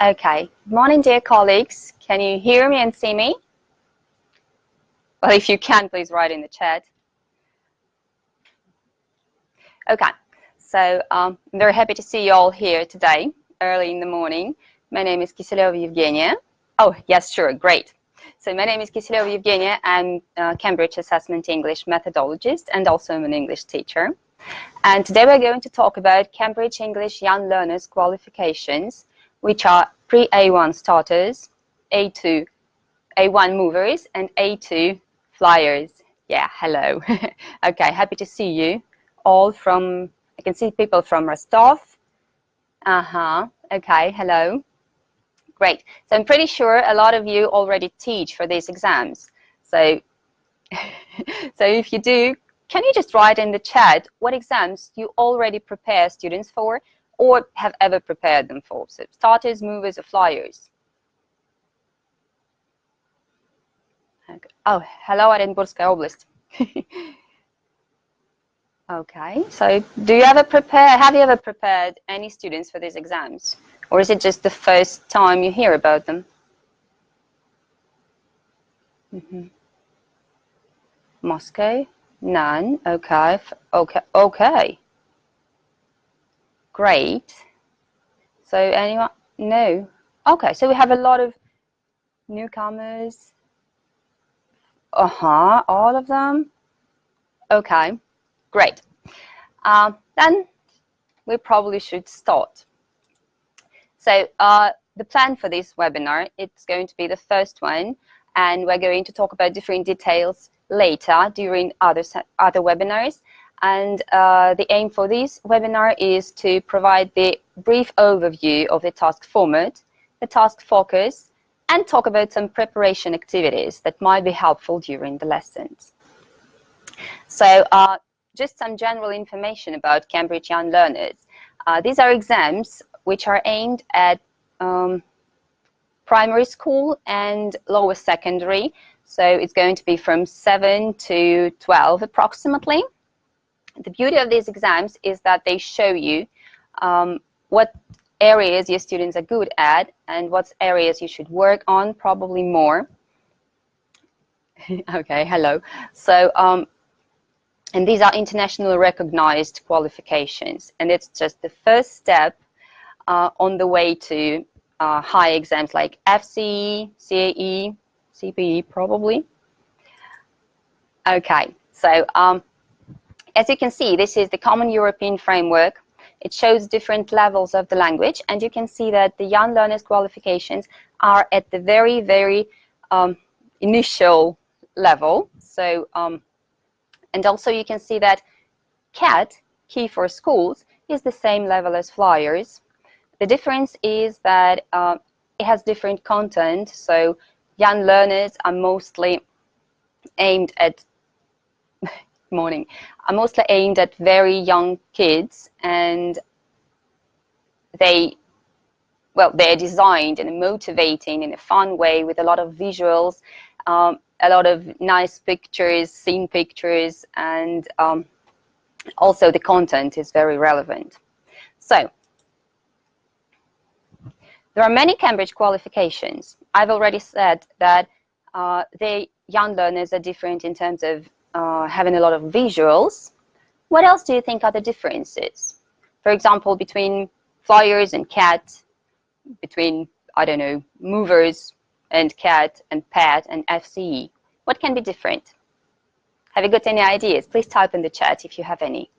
Okay. Good morning, dear colleagues. Can you hear me and see me? Well, if you can, please write in the chat. Okay. So I'm very happy to see you all here today, early in the morning. My name is Kиселева Евгения. Oh, yes, sure. Great. So my name is Kиселева Евгения. I'm a Cambridge Assessment English methodologist, and also I'm an English teacher. And today we're going to talk about Cambridge English Young Learners qualifications, which are pre-A1 starters, A2, A1 movers, and A2 flyers. Yeah, hello. Okay, happy to see you all from, I can see people from Rostov. Okay, hello. Great. So I'm pretty sure a lot of you already teach for these exams. So, so if you do, can you just write in the chat what exams you already prepare students for or have ever prepared them for? So starters, movers, or flyers. Okay. Oh, hello, Оренбургская область. Okay, so do you ever have you ever prepared any students for these exams? Or is it just the first time you hear about them? Moscow? None. Okay. Okay. Great. So anyone? No. Okay, so we have a lot of newcomers. All of them. Okay. Great. Then we probably should start. So the plan for this webinar, it's going to be the first one, and we're going to talk about different details later during other webinars. And the aim for this webinar is to provide the brief overview of the task format, the task focus, and talk about some preparation activities that might be helpful during the lessons. So just some general information about Cambridge Young Learners. These are exams which are aimed at primary school and lower secondary. So it's going to be from 7 to 12 approximately. The beauty of these exams is that they show you what areas your students are good at and what areas you should work on, probably more. Okay, hello. So, and these are internationally recognized qualifications, and it's just the first step on the way to high exams like FCE, CAE, CPE probably. Okay, so as you can see, this is the Common European Framework. It shows different levels of the language, and you can see that the Young Learners qualifications are at the very, very initial level. So, and also you can see that CAT, Key for Schools, is the same level as Flyers. The difference is that it has different content. So Young Learners are mostly aimed at mostly aimed at very young kids, and they're designed in a motivating, in a fun way with a lot of visuals, a lot of nice pictures, scene pictures, and also the content is very relevant. So there are many Cambridge qualifications. I've already said that the Young Learners are different in terms of having a lot of visuals. What else do you think are the differences? For example, between Flyers and CAT, between, I don't know, Movers and CAT and PED and FCE. What can be different? Have you got any ideas? Please type in the chat if you have any.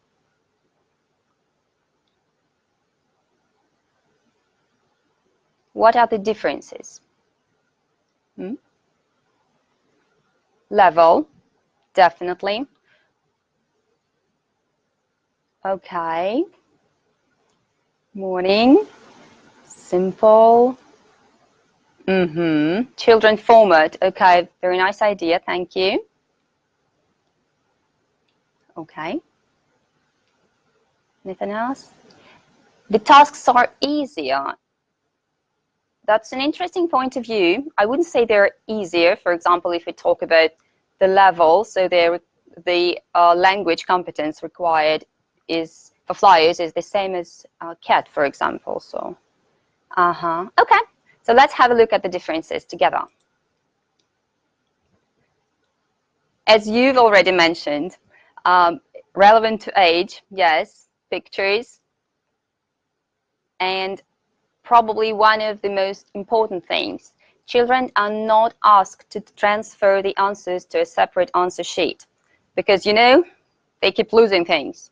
What are the differences? Level, definitely. Okay. Morning. Simple. Children format. Okay, very nice idea. Thank you. Okay. Anything else? The tasks are easier. That's an interesting point of view. I wouldn't say they're easier. For example, if we talk about the level, so the language competence required is for Flyers is the same as CAT, for example. So, okay, So let's have a look at the differences together. As you've already mentioned, relevant to age, yes, pictures, and probably one of the most important things, children are not asked to transfer the answers to a separate answer sheet, because, you know, they keep losing things.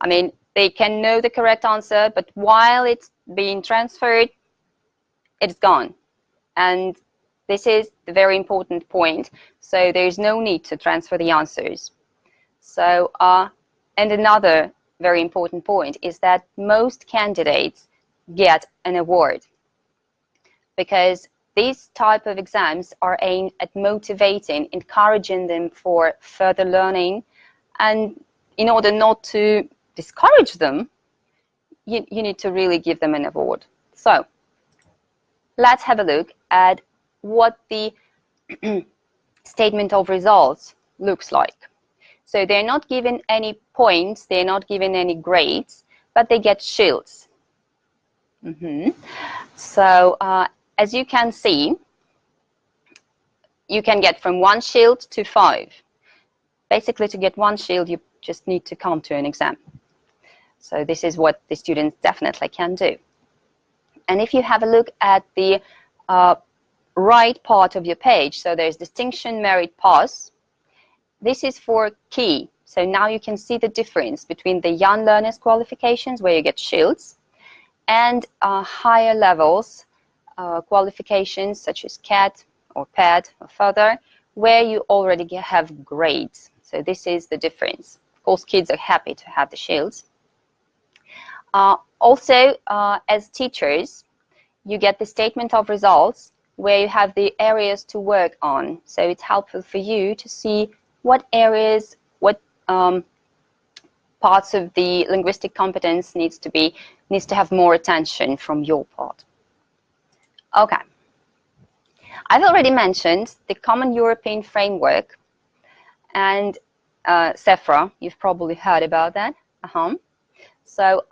I mean, they can know the correct answer, but while it's being transferred, it's gone. And this is the very important point. So there's no need to transfer the answers. So, and another very important point is that most candidates get an award, because these type of exams are aimed at motivating, encouraging them for further learning, and in order not to discourage them, you need to really give them an award. So let's have a look at what the statement of results looks like. So they're not given any points, they're not given any grades, but they get shields. So as you can see, you can get from 1 shield to 5. Basically, to get 1 shield, you just need to come to an exam. So this is what the students definitely can do. And if you have a look at the right part of your page, so there's distinction, merit, pass. This is for key. So now you can see the difference between the young learners qualifications, where you get shields, and higher levels qualifications such as CAT or PED or further, where you already have grades. So this is the difference. Of course, kids are happy to have the shields. Also, as teachers, you get the statement of results where you have the areas to work on. So it's helpful for you to see what areas, what parts of the linguistic competence needs to have more attention from your part. Okay. I've already mentioned the Common European Framework and CEFRA. You've probably heard about that. So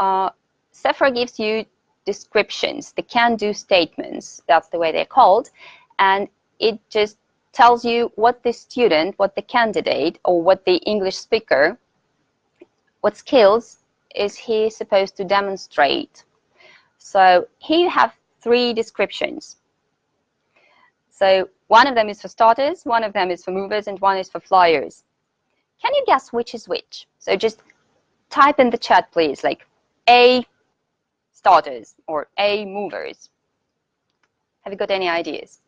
CEFRA gives you descriptions, the can-do statements, that's the way they're called, and it just tells you what the student, what the candidate, or what the English speaker, what skills is he supposed to demonstrate. So here you have 3 descriptions. So one of them is for starters, one of them is for movers, and one is for flyers. Can you guess which is which? So just type in the chat, please, like A, starters, or A, movers. Have you got any ideas?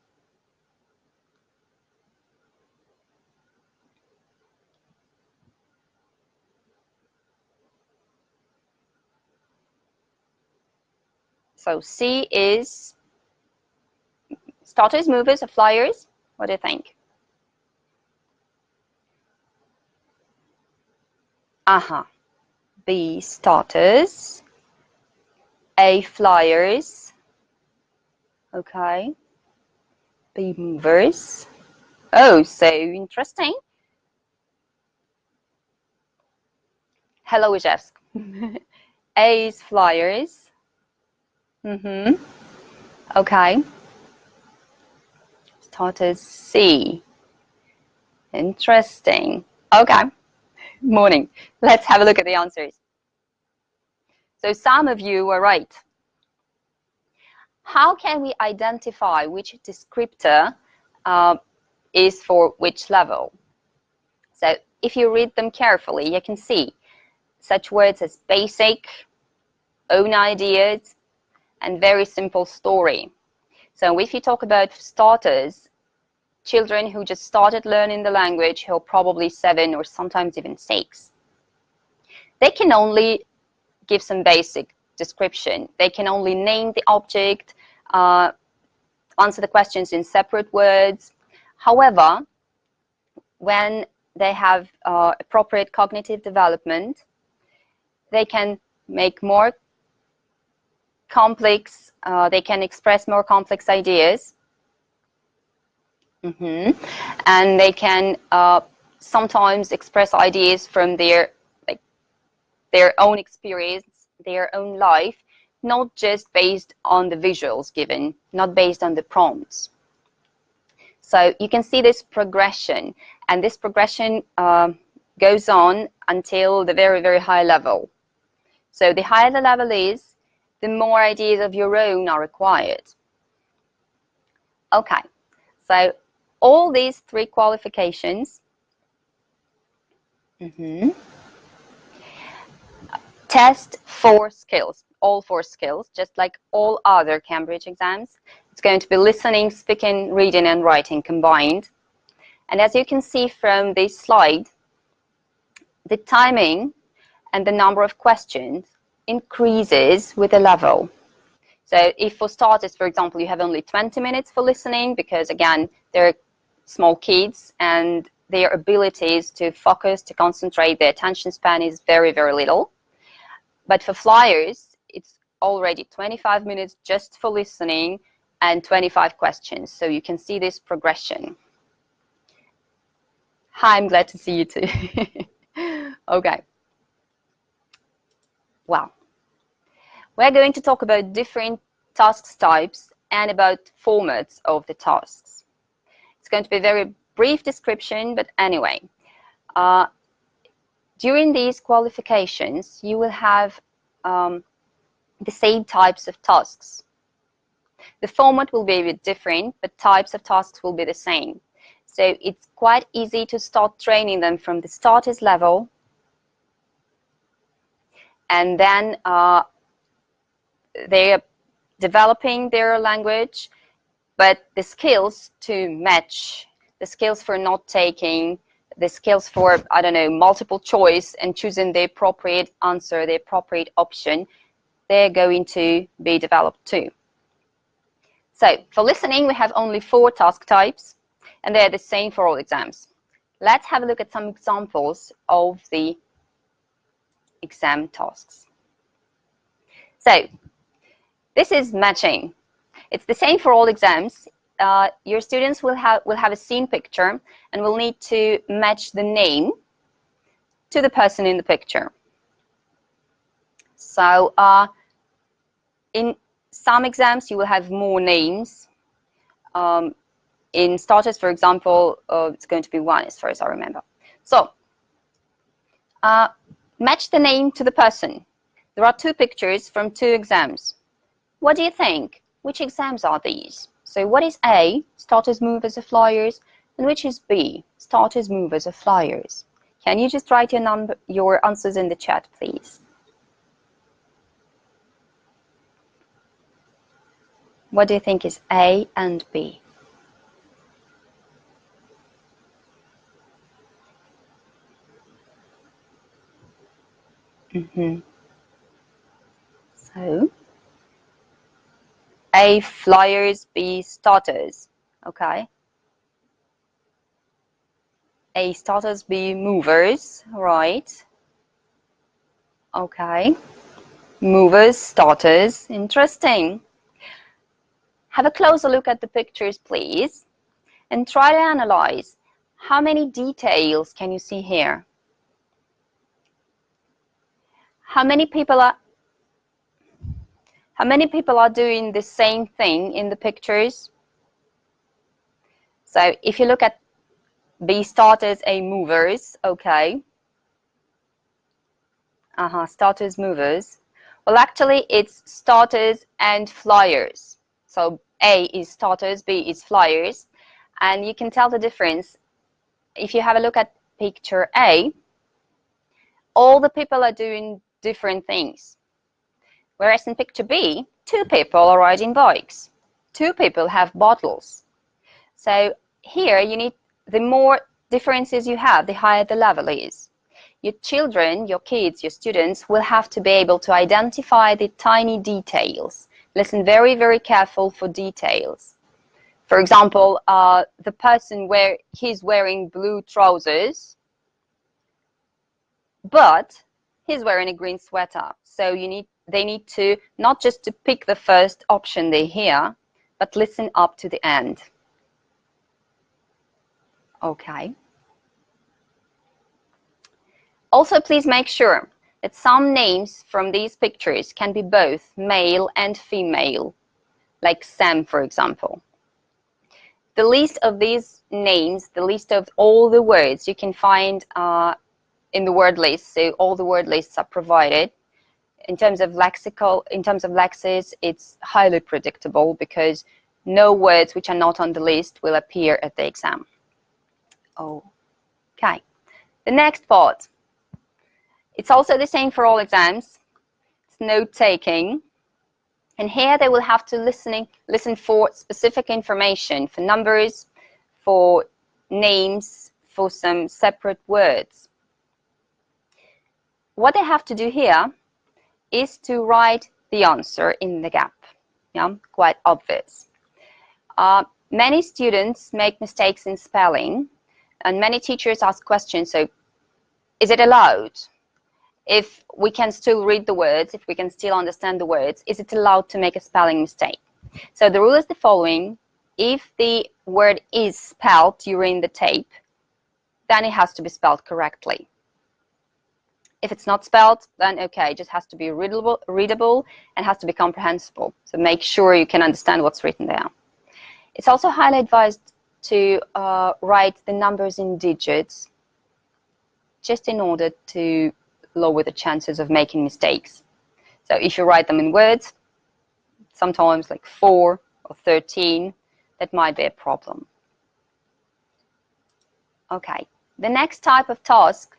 So C is starters, movers, or flyers? What do you think? B, starters. A, flyers. Okay. B, movers. Oh, so interesting. Hello, Ijevsk. A is flyers. Okay. Starters C. Interesting. Okay. Morning. Let's have a look at the answers. So some of you were right. How can we identify which descriptor is for which level? So if you read them carefully, you can see such words as basic, own ideas, and very simple story. So if you talk about starters, children who just started learning the language, who are probably 7 or sometimes even 6, they can only give some basic description. They can only name the object, answer the questions in separate words. However, when they have appropriate cognitive development, they can make more complex, they can express more complex ideas. And they can sometimes express ideas from their own experience, their own life, not just based on the visuals given, not based on the prompts. So you can see this progression, and this progression goes on until the very, very high level. So the higher the level is, the more ideas of your own are required. Okay, so all these 3 qualifications test 4 skills, all 4 skills, just like all other Cambridge exams. It's going to be listening, speaking, reading, and writing combined. And as you can see from this slide, the timing and the number of questions increases with the level. So if for starters, for example, you have only 20 minutes for listening, because again, they're small kids and their abilities to focus, to concentrate, their attention span is very, very little. But for flyers, it's already 25 minutes just for listening and 25 questions. So you can see this progression. Hi, I'm glad to see you too. Okay. Well, we're going to talk about different tasks types and about formats of the tasks. It's going to be a very brief description, but anyway. During these qualifications, you will have the same types of tasks. The format will be a bit different, but types of tasks will be the same. So it's quite easy to start training them from the starters level, and then they're developing their language, but the skills to match, the skills for note taking, the skills for, I don't know, multiple choice and choosing the appropriate answer, the appropriate option, they're going to be developed too. So for listening, we have only 4 task types, and they're the same for all exams. Let's have a look at some examples of the exam tasks. So this is matching. It's the same for all exams. Your students will have a scene picture and will need to match the name to the person in the picture. So in some exams, you will have more names. In starters, for example, it's going to be 1 as far as I remember. So match the name to the person. There are 2 pictures from 2 exams. What do you think? Which exams are these? So what is A, starters, movers, or flyers, and which is B, starters, movers, or flyers? Can you just write your answers in the chat, please? What do you think is A and B? So A, flyers, B, starters. Okay. A, starters, B, movers. Right. Okay. Movers, starters. Interesting. Have a closer look at the pictures, please, and try to analyze how many details can you see here. How many people are doing the same thing in the pictures? So if you look at B, starters, A, movers, okay. Starters, movers. Well, actually, it's starters and flyers. So A is starters, B is flyers. And you can tell the difference. If you have a look at picture A, all the people are doing different things. Whereas in picture B, 2 people are riding bikes. 2 people have bottles. So here you need, the more differences you have, the higher the level is. Your children, your kids, your students will have to be able to identify the tiny details. Listen very, very careful for details. For example, the person he's wearing blue trousers, but he's wearing a green sweater. So they need to not just to pick the first option they hear, but listen up to the end. Okay. Also, please make sure that some names from these pictures can be both male and female, like Sam, for example. The list of these names, the list of all the words you can find in the word list, so all the word lists are provided. In terms of lexis, it's highly predictable because no words which are not on the list will appear at the exam. Okay. The next part. It's also the same for all exams. It's note-taking. And here they will have to listen for specific information, for numbers, for names, for some separate words. What they have to do here is to write the answer in the gap. Yeah, quite obvious. Many students make mistakes in spelling, and many teachers ask questions, so is it allowed? If we can still read the words, if we can still understand the words, is it allowed to make a spelling mistake? So the rule is the following. If the word is spelled during the tape, then it has to be spelled correctly. If it's not spelled, then okay, it just has to be readable and has to be comprehensible. So make sure you can understand what's written there. It's also highly advised to write the numbers in digits, just in order to lower the chances of making mistakes. So if you write them in words, sometimes like 4 or 13, that might be a problem. Okay, the next type of task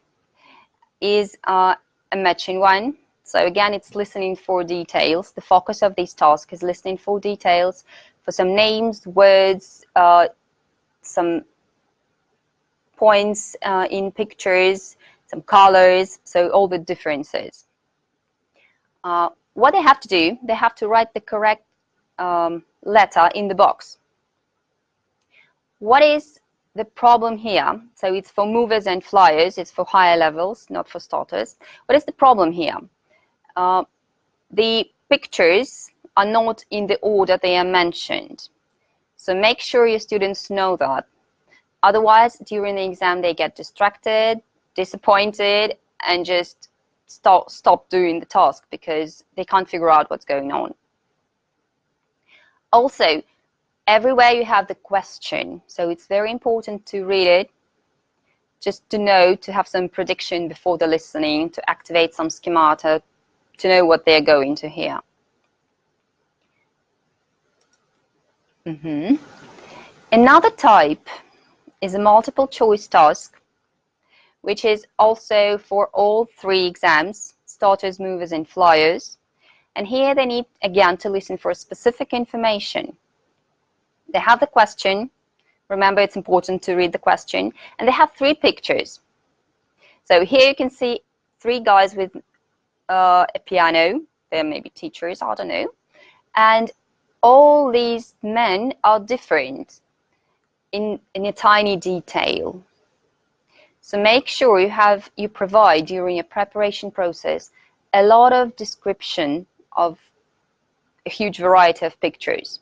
is a matching one. So again, it's listening for details. The focus of this task is listening for details, for some names, words, some points in pictures, some colors, so all the differences. What they have to do, they have to write the correct letter in the box. What is the problem here? So it's for movers and flyers, it's for higher levels, not for starters. What is the problem here? The pictures are not in the order they are mentioned. So make sure your students know that. Otherwise, during the exam, they get distracted, disappointed, and just stop doing the task because they can't figure out what's going on. Also, everywhere you have the question, so it's very important to read it, just to know, to have some prediction before the listening, to activate some schemata, to know what they're going to hear. Another type is a multiple choice task, which is also for all 3 exams, starters, movers, and flyers. And here they need, again, to listen for specific information. They have the question. Remember, it's important to read the question. And they have 3 pictures. So here you can see 3 guys with a piano. They're maybe teachers, I don't know. And all these men are different in a tiny detail. So make sure you provide during your preparation process a lot of description of a huge variety of pictures.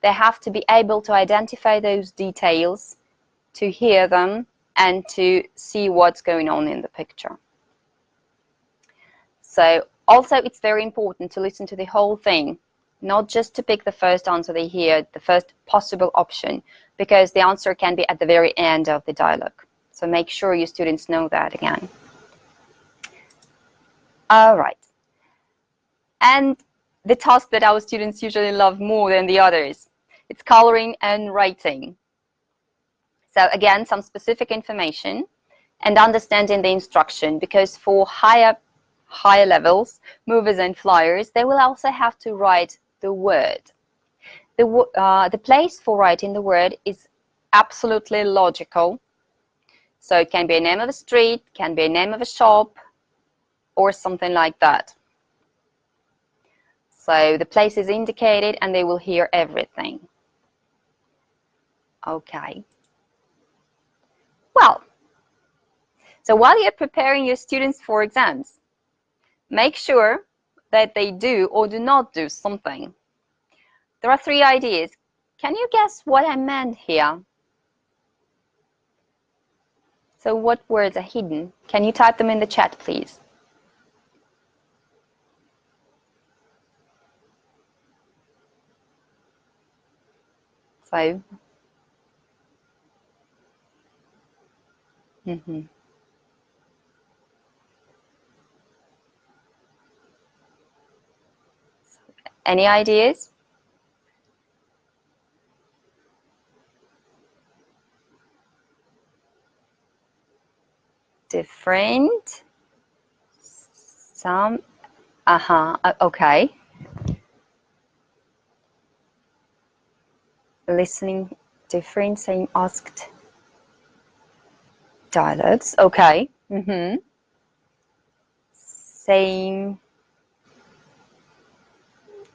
They have to be able to identify those details, to hear them, and to see what's going on in the picture. So also it's very important to listen to the whole thing, not just to pick the first answer they hear, the first possible option, because the answer can be at the very end of the dialogue. So make sure your students know that again. All right. And the task that our students usually love more than the others, it's coloring and writing. So again, some specific information and understanding the instruction, because for higher levels, movers and flyers, they will also have to write the word. The place for writing the word is absolutely logical. So it can be a name of a street, can be a name of a shop, or something like that. So the place is indicated and they will hear everything. Okay. Well, so while you're preparing your students for exams, make sure that they do or do not do something. There are 3 ideas. Can you guess what I meant here? So what words are hidden? Can you type them in the chat, please? So, any ideas? Different. Some. Okay. Listening different, same asked. Dialogues. Okay. Same.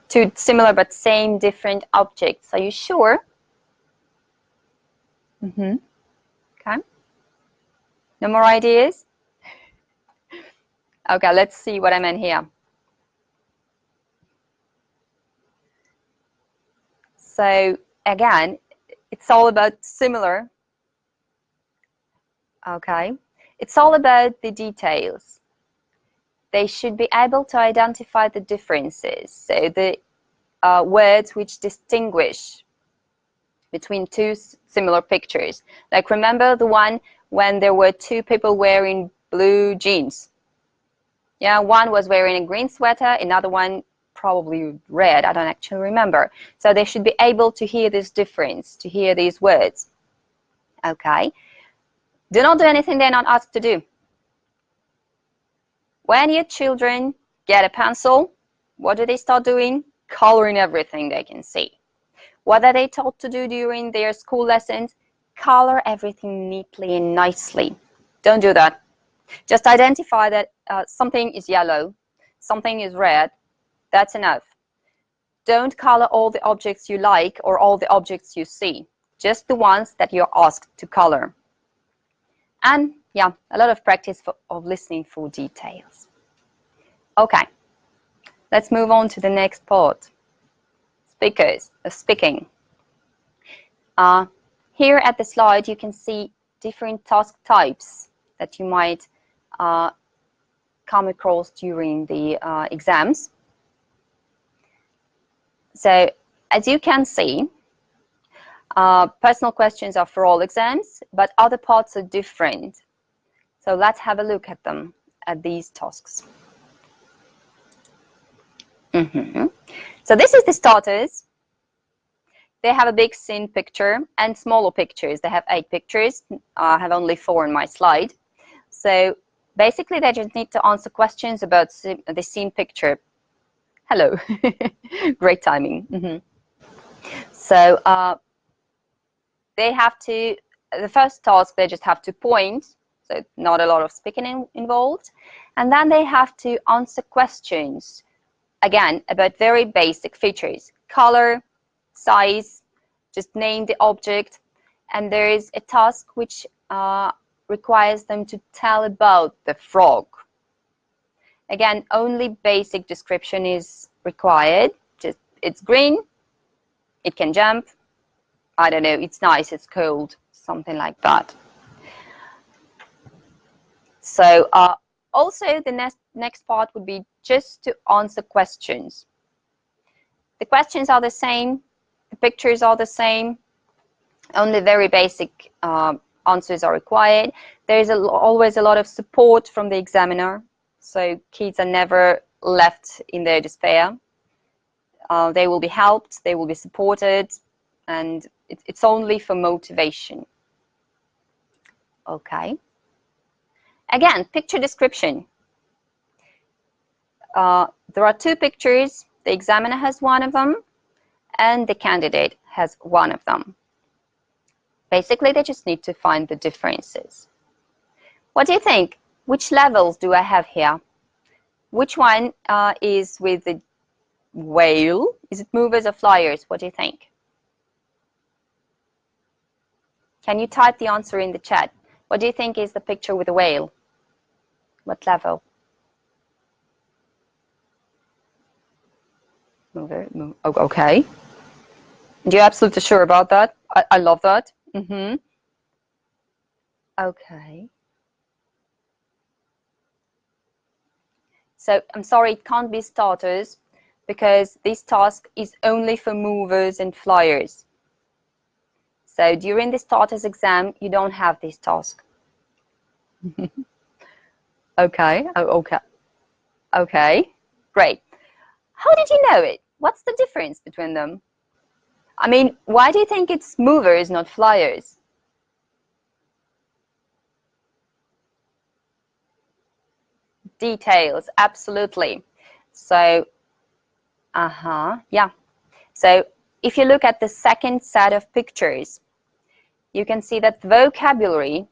Two similar but same different objects. Are you sure? Okay. No more ideas? Okay, let's see what I meant here. So again, it's all about similar. Okay. It's all about the details. They should be able to identify the differences. So the words which distinguish between two similar pictures. Like remember the one when there were two people wearing blue jeans. Yeah, one was wearing a green sweater, another one probably red. I don't actually remember. So they should be able to hear this difference, to hear these words. Okay. Do not do anything they're not asked to do. When your children get a pencil, what do they start doing? Coloring everything they can see. What are they taught to do during their school lessons? Color everything neatly and nicely. Don't do that. Just identify that something is yellow, something is red. That's enough. Don't color all the objects you like or all the objects you see. Just the ones that you're asked to color. And yeah, a lot of practice of listening for details. Okay, let's move on to the next part. Speaking. Here at the slide, you can see different task types that you might come across during the exams. So, as you can see, personal questions are for all exams, but other parts are different. So let's have a look at them, at these tasks. So this is the starters. They have a big scene picture and smaller pictures. They have 8 pictures. I have only 4 on my slide. So basically, they just need to answer questions about the scene picture. Hello. Great timing. So they have to, the first task, they just have to point. So not a lot of speaking involved. And then they have to answer questions, again, about very basic features. Color, size, just name the object. And there is a task which requires them to tell about the frog. Again, only basic description is required. Just, it's green, it can jump, I don't know, it's nice, it's cold, something like that. So also the next part would be just to answer questions. The questions are the same, the pictures are the same, only very basic answers are required. There is always a lot of support from the examiner, so kids are never left in their despair. They will be helped, they will be supported, and it's only for motivation. Okay. Again, picture description. There are 2 pictures. The examiner has one of them, and the candidate has one of them. Basically, they just need to find the differences. What do you think? Which levels do I have here? Which one is with the whale? Is it movers or flyers? What do you think? Can you type the answer in the chat? What do you think is the picture with the whale? What level? Mover, move. Oh, okay. And you're absolutely sure about that? I love that. Okay. So I'm sorry, it can't be starters because this task is only for movers and flyers. So during the starters exam, you don't have this task. Okay, okay, great. How did you know it? What's the difference between them? I mean, why do you think it's movers, not flyers? Details, absolutely. So, yeah. So if you look at the second set of pictures, you can see that the vocabulary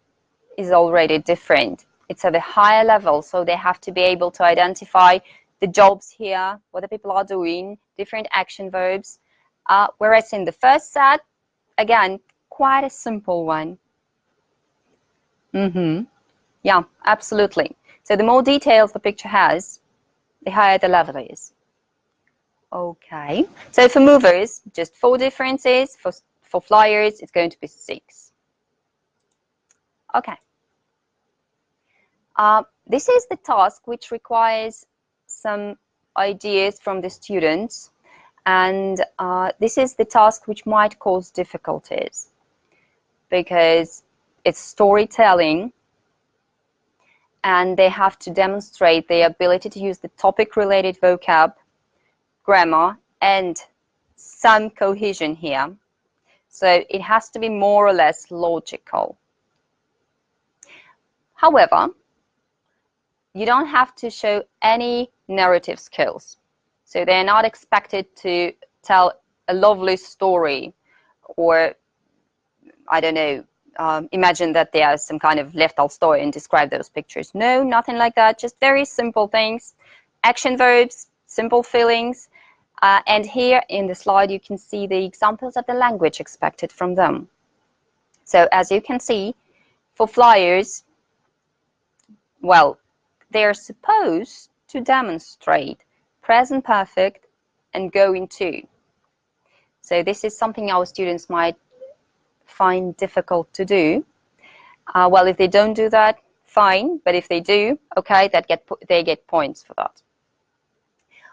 is already different. It's at a higher level, so they have to be able to identify the jobs here, what the people are doing, different action verbs. Whereas in the first set, again, quite a simple one. Yeah, absolutely. So the more details the picture has, the higher the level is. Okay, so for movers, just 4 differences. For flyers, it's going to be 6. Okay. This is the task which requires some ideas from the students, and this is the task which might cause difficulties because it's storytelling, and they have to demonstrate their ability to use the topic-related vocab, grammar, and some cohesion here. So it has to be more or less logical. However, you don't have to show any narrative skills. So they're not expected to tell a lovely story or, I don't know, imagine that there's some kind of Lev Tolstoy and describe those pictures. No, nothing like that. Just very simple things. Action verbs, simple feelings. And here in the slide, you can see the examples of the language expected from them. So as you can see, for flyers, well, they're supposed to demonstrate present perfect and going to. So this is something our students might find difficult to do. Well, if they don't do that, fine. But if they do, okay, they get points for that.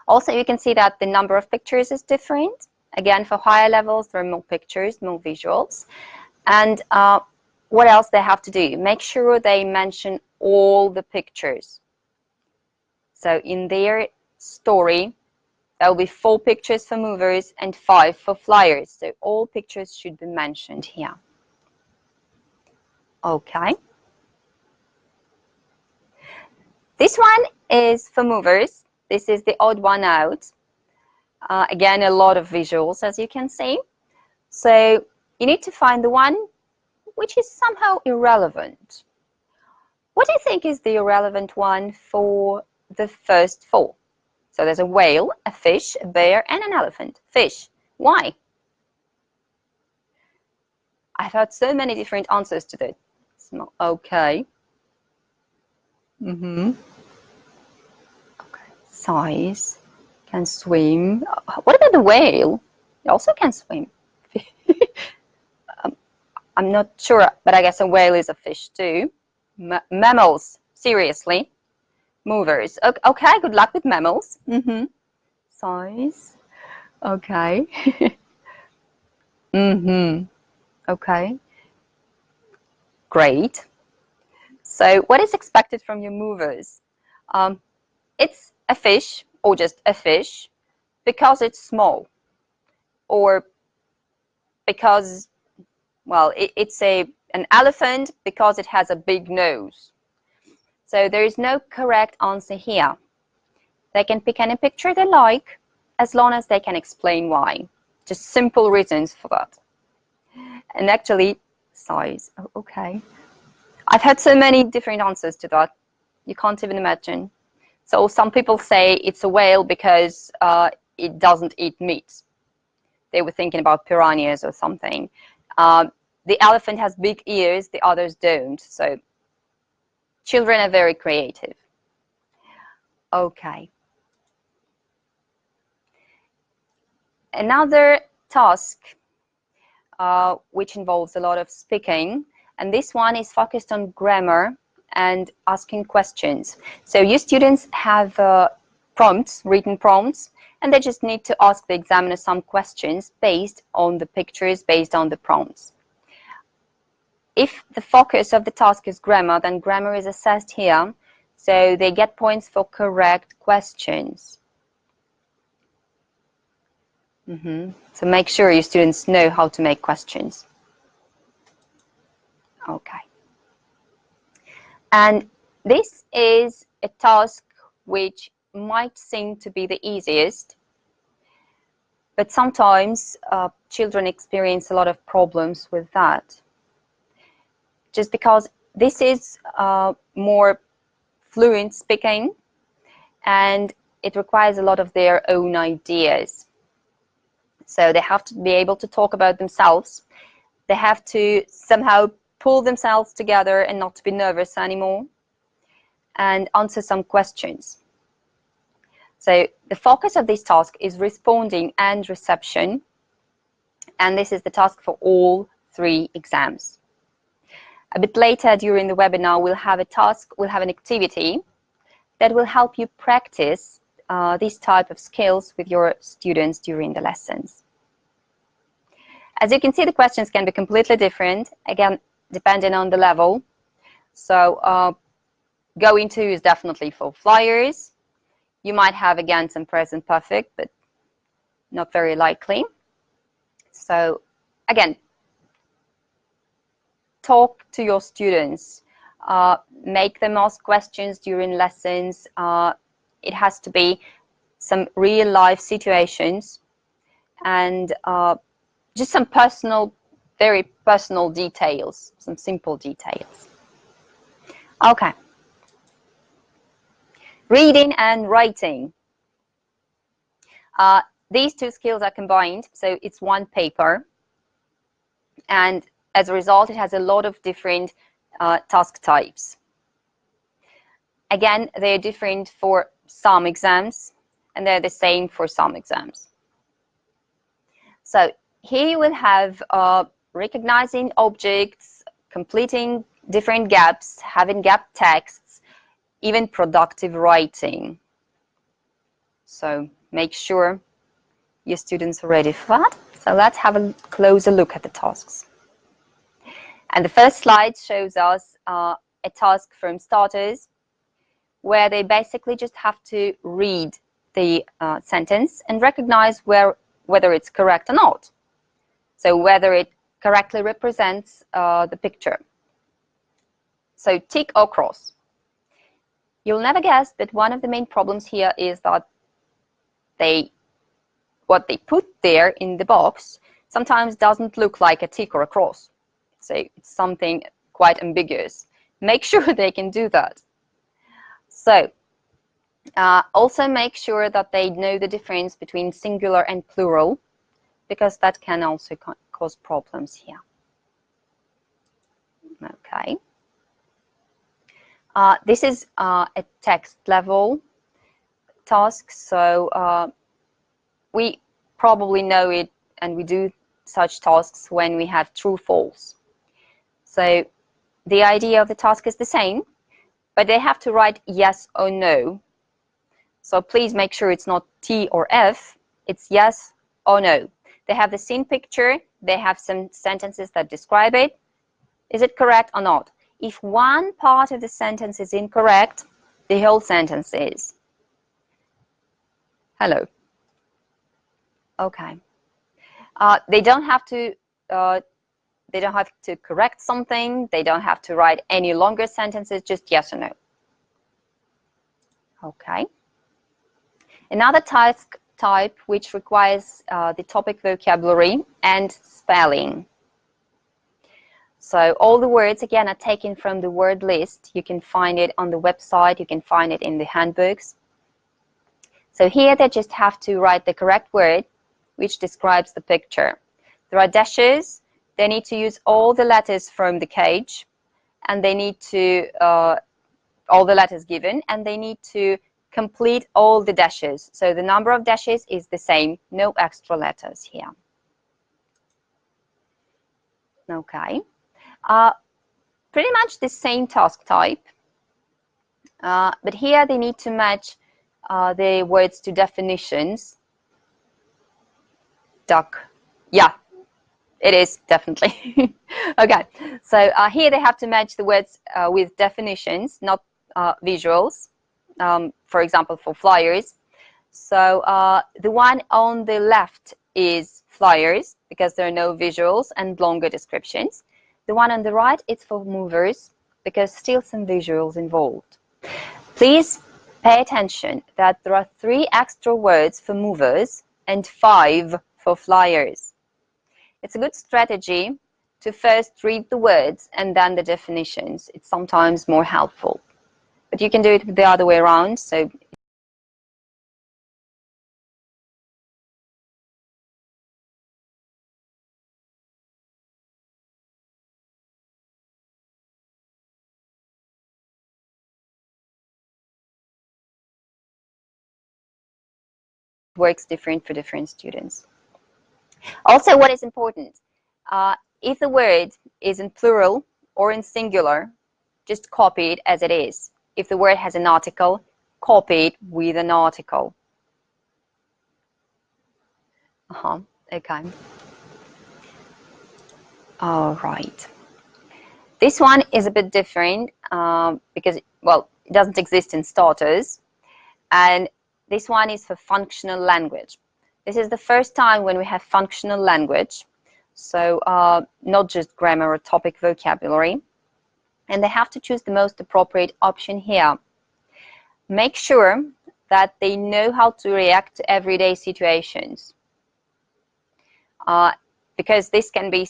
Also, you can see that the number of pictures is different. Again, for higher levels, there are more pictures, more visuals. And what else they have to do? Make sure they mention all the pictures. So in their story, there will be 4 pictures for movers and 5 for flyers. So all pictures should be mentioned here. Okay. This one is for movers. This is the odd one out. Again, a lot of visuals, as you can see. So you need to find the one which is somehow irrelevant. What do you think is the irrelevant one for the first 4? So there's a whale, a fish, a bear, and an elephant. Fish. Why? I've heard so many different answers to that. Okay. Okay. Size. Can swim. What about the whale? It also can swim. I'm not sure, but I guess a whale is a fish too. Mammals. Seriously. Movers. Okay, good luck with mammals. Size. Okay. Okay. Great. So what is expected from your movers? It's a fish or just a fish because it's small, or because, well, it's an elephant because it has a big nose. So there is no correct answer here. They can pick any picture they like as long as they can explain why. Just simple reasons for that. And actually, size. Oh, okay. I've had so many different answers to that. You can't even imagine. So some people say it's a whale because it doesn't eat meat. They were thinking about piranhas or something. The elephant has big ears, the others don't. So children are very creative. Okay. Another task which involves a lot of speaking, and this one is focused on grammar and asking questions. So you students have prompts, written prompts, and they just need to ask the examiner some questions based on the pictures, based on the prompts. if the focus of the task is grammar, then grammar is assessed here. So they get points for correct questions. So make sure your students know how to make questions. Okay. And this is a task which might seem to be the easiest, but sometimes children experience a lot of problems with that. Just because this is more fluent speaking, and it requires a lot of their own ideas. So they have to be able to talk about themselves. They have to somehow pull themselves together and not to be nervous anymore, and answer some questions. So the focus of this task is responding and reception, and this is the task for all 3 exams. A bit later during the webinar, we'll have a task, we'll have an activity that will help you practice these type of skills with your students during the lessons. As you can see, the questions can be completely different, again, depending on the level. So going to is definitely for flyers. You might have, again, some present perfect, but not very likely. So again, talk to your students. Make them ask questions during lessons. It has to be some real life situations, and just some personal, very personal details, some simple details. Okay. Reading and writing. These 2 skills are combined, so it's 1 paper. And as a result, it has a lot of different task types. Again, they're different for some exams, and they're the same for some exams. So here you will have recognizing objects, completing different gaps, having gap texts, even productive writing. So make sure your students are ready for that. So let's have a closer look at the tasks. And the first slide shows us a task from starters, where they basically just have to read the sentence and recognize whether it's correct or not. So whether it correctly represents the picture. So tick or cross. You'll never guess, but one of the main problems here is that what they put there in the box sometimes doesn't look like a tick or a cross. So it's something quite ambiguous. Make sure they can do that. So also make sure that they know the difference between singular and plural, because that can also cause problems here. Okay. This is a text level task, so we probably know it, and we do such tasks when we have true false. So the idea of the task is the same, but they have to write yes or no. So please make sure it's not T or F, it's yes or no. They have the same picture, they have some sentences that describe it. Is it correct or not? If one part of the sentence is incorrect, the whole sentence is. Hello. Okay. They don't have to correct something. They don't have to write any longer sentences, just yes or no. Okay. Another task type which requires the topic vocabulary and spelling. So all the words, again, are taken from the word list. You can find it on the website. You can find it in the handbooks. So here they just have to write the correct word which describes the picture. There are dashes. They need to use all the letters from the cage, and they need to, all the letters given, and they need to complete all the dashes. So the number of dashes is the same, no extra letters here. Okay. Pretty much the same task type, but here they need to match the words to definitions. Duck. Yeah, It is, definitely. Okay, so here they have to match the words with definitions, not visuals. For example, for flyers. So the one on the left is flyers, because there are no visuals and longer descriptions. The one on the right is for movers, because still some visuals involved. Please pay attention that there are 3 extra words for movers and 5 for flyers. It's a good strategy to first read the words and then the definitions. It's sometimes more helpful. But you can do it the other way around, so it works different for different students. Also, what is important, if the word is in plural or in singular, just copy it as it is. If the word has an article, copy it with an article. Okay. All right. This one is a bit different because, well, it doesn't exist in starters. And this one is for functional language. This is the first time when we have functional language. So not just grammar or topic vocabulary. And they have to choose the most appropriate option here. Make sure that they know how to react to everyday situations. Because this can be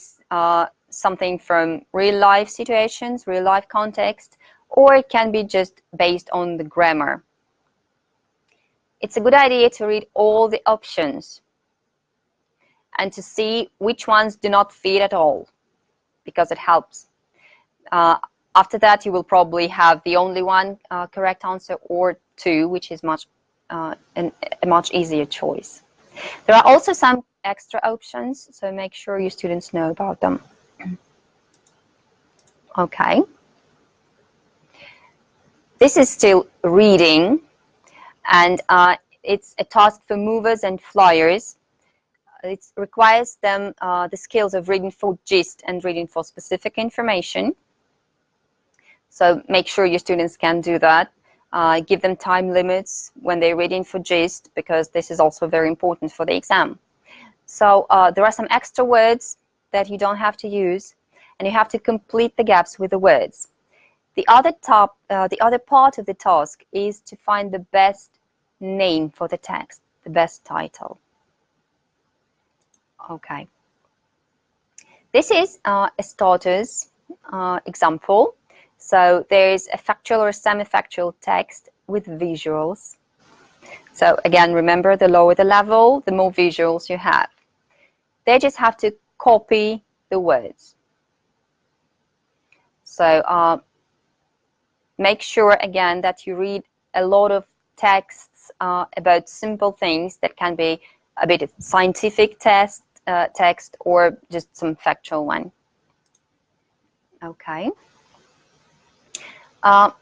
something from real life situations, real life context, or it can be just based on the grammar. It's a good idea to read all the options and to see which ones do not fit at all, because it helps. After that, you will probably have the only one correct answer, or 2, which is a much easier choice. There are also some extra options, so make sure your students know about them. Okay. This is still reading, and it's a task for movers and flyers. It requires them the skills of reading for gist and reading for specific information. So make sure your students can do that. Give them time limits when they're reading for gist, because this is also very important for the exam. So there are some extra words that you don't have to use, and you have to complete the gaps with the words. The other part of the task is to find the best name for the text, the best title. Okay. This is a starters example. So there's a factual or semi-factual text with visuals. So again, remember, the lower the level, the more visuals you have. They just have to copy the words. So make sure, again, that you read a lot of texts about simple things that can be a bit of scientific text or just some factual one. Okay. A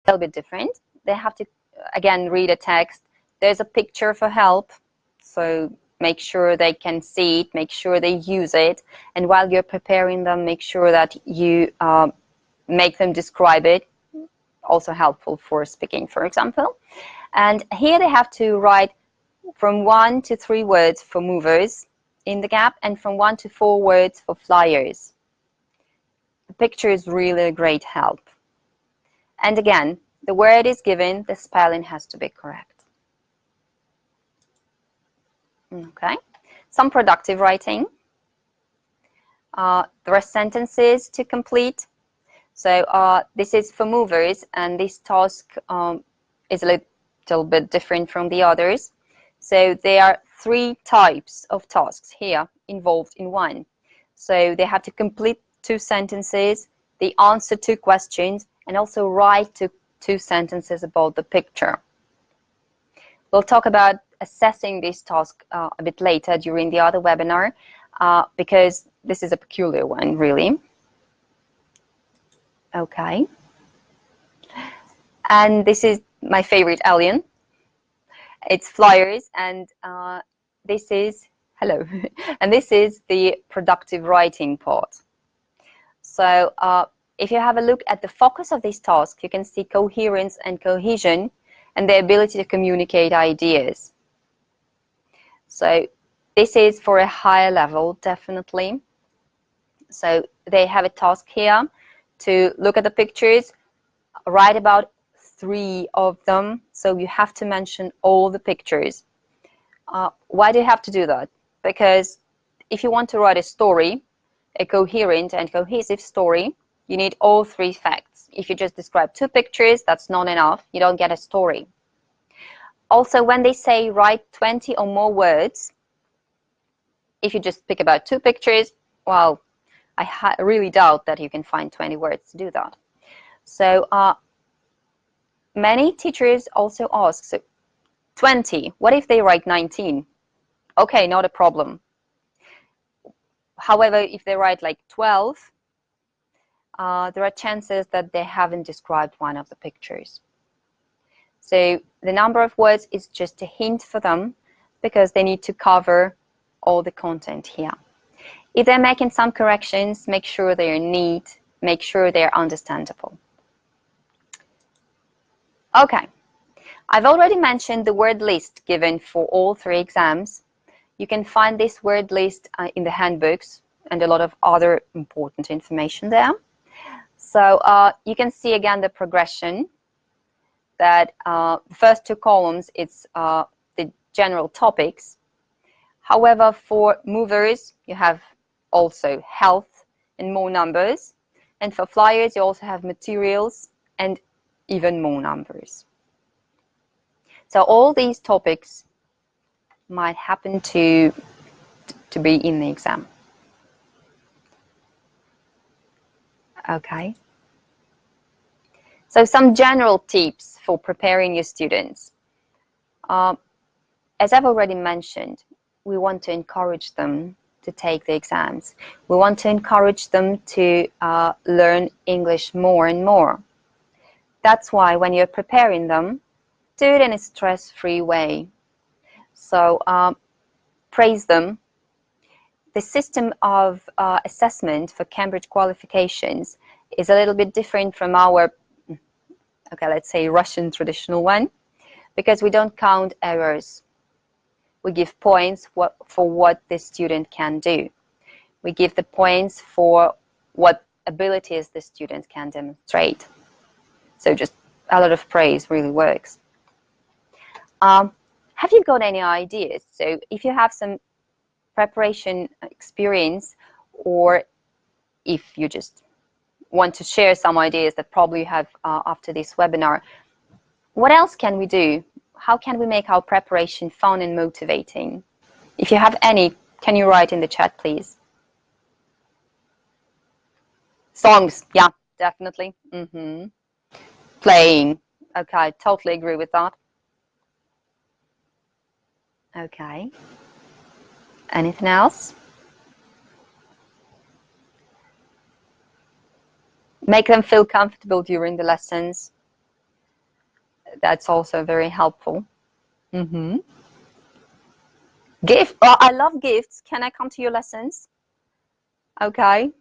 little bit different. They have to, again, read a text. There's a picture for help, so make sure they can see it, make sure they use it, and while you're preparing them, make sure that you make them describe it. Also helpful for speaking, for example. And here they have to write from 1 to 3 words for movers in the gap, and from 1 to 4 words for flyers. The picture is really a great help. And again, the word is given, the spelling has to be correct. Okay, some productive writing. There are sentences to complete. So this is for movers, and this task is a little bit different from the others. So there are 3 types of tasks here involved in one. So they have to complete 2 sentences, they answer 2 questions, and also write 2 sentences about the picture. We'll talk about assessing this task a bit later during the other webinar, because this is a peculiar one, really. Okay. And this is my favorite alien. It's flyers, and this is, hello, and this is the productive writing part. So if you have a look at the focus of this task, you can see coherence and cohesion and the ability to communicate ideas. So this is for a higher level, definitely. So they have a task here to look at the pictures, write about 3 of them. So you have to mention all the pictures. Why do you have to do that? Because if you want to write a story, a coherent and cohesive story, you need all 3 facts. If you just describe 2 pictures, that's not enough. You don't get a story. Also, when they say write 20 or more words, if you just pick about 2 pictures, well, I really doubt that you can find 20 words to do that. So many teachers also ask, so 20, what if they write 19? Okay, not a problem. However, if they write like 12, there are chances that they haven't described one of the pictures. So the number of words is just a hint for them, because they need to cover all the content here. If they're making some corrections, make sure they are neat, make sure they're understandable. Okay, I've already mentioned the word list given for all 3 exams. You can find this word list in the handbooks and a lot of other important information there. So you can see again the progression, that the first 2 columns, it's the general topics. However, for movers, you have also health and more numbers. And for flyers, you also have materials and even more numbers. So all these topics might happen to be in the exam. Okay. So some general tips for preparing your students. As I've already mentioned, we want to encourage them to take the exams. We want to encourage them to learn English more and more. That's why when you're preparing them, do it in a stress-free way. So praise them. The system of assessment for Cambridge qualifications is a little bit different from our, okay, let's say Russian traditional one, because we don't count errors. We give points for what the student can do. We give the points for what abilities the student can demonstrate. So just a lot of praise really works. Have you got any ideas? So if you have some preparation experience, or if you just want to share some ideas that probably you have after this webinar, what else can we do? How can we make our preparation fun and motivating? If you have any, can you write in the chat, please? Songs, yeah, definitely. Playing, okay, totally agree with that. Okay. Anything else? Make them feel comfortable during the lessons. That's also very helpful. Gift. Oh, I love gifts. Can I come to your lessons? Okay.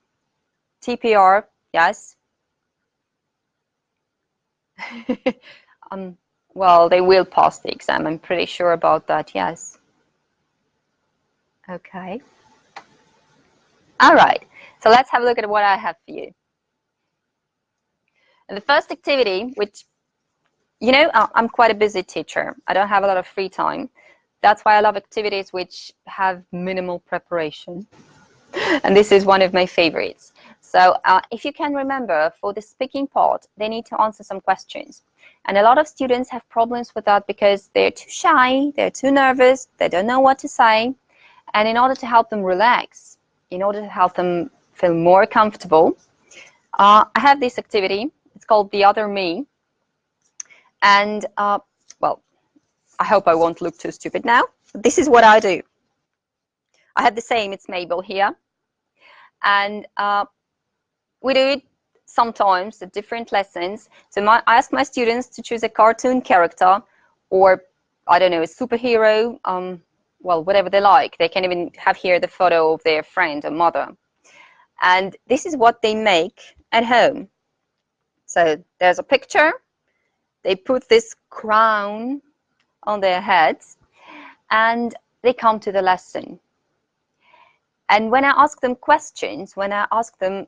TPR, yes. Well, they will pass the exam. I'm pretty sure about that, yes. Okay. All right. So let's have a look at what I have for you. And the first activity, which, you know, I'm quite a busy teacher. I don't have a lot of free time. That's why I love activities which have minimal preparation. And this is one of my favorites. So if you can remember, for the speaking part, they need to answer some questions. And a lot of students have problems with that because they're too shy, they're too nervous, they don't know what to say. And in order to help them relax, in order to help them feel more comfortable, I have this activity. It's called The Other Me. And, well, I hope I won't look too stupid now. But this is what I do. I have the same, it's Mabel here. And we do it sometimes at different lessons. So I ask my students to choose a cartoon character, or I don't know, a superhero, well, whatever they like. They can even have here the photo of their friend or mother. And this is what they make at home. So there's a picture. They put this crown on their heads, and they come to the lesson. And when I ask them questions, when I ask them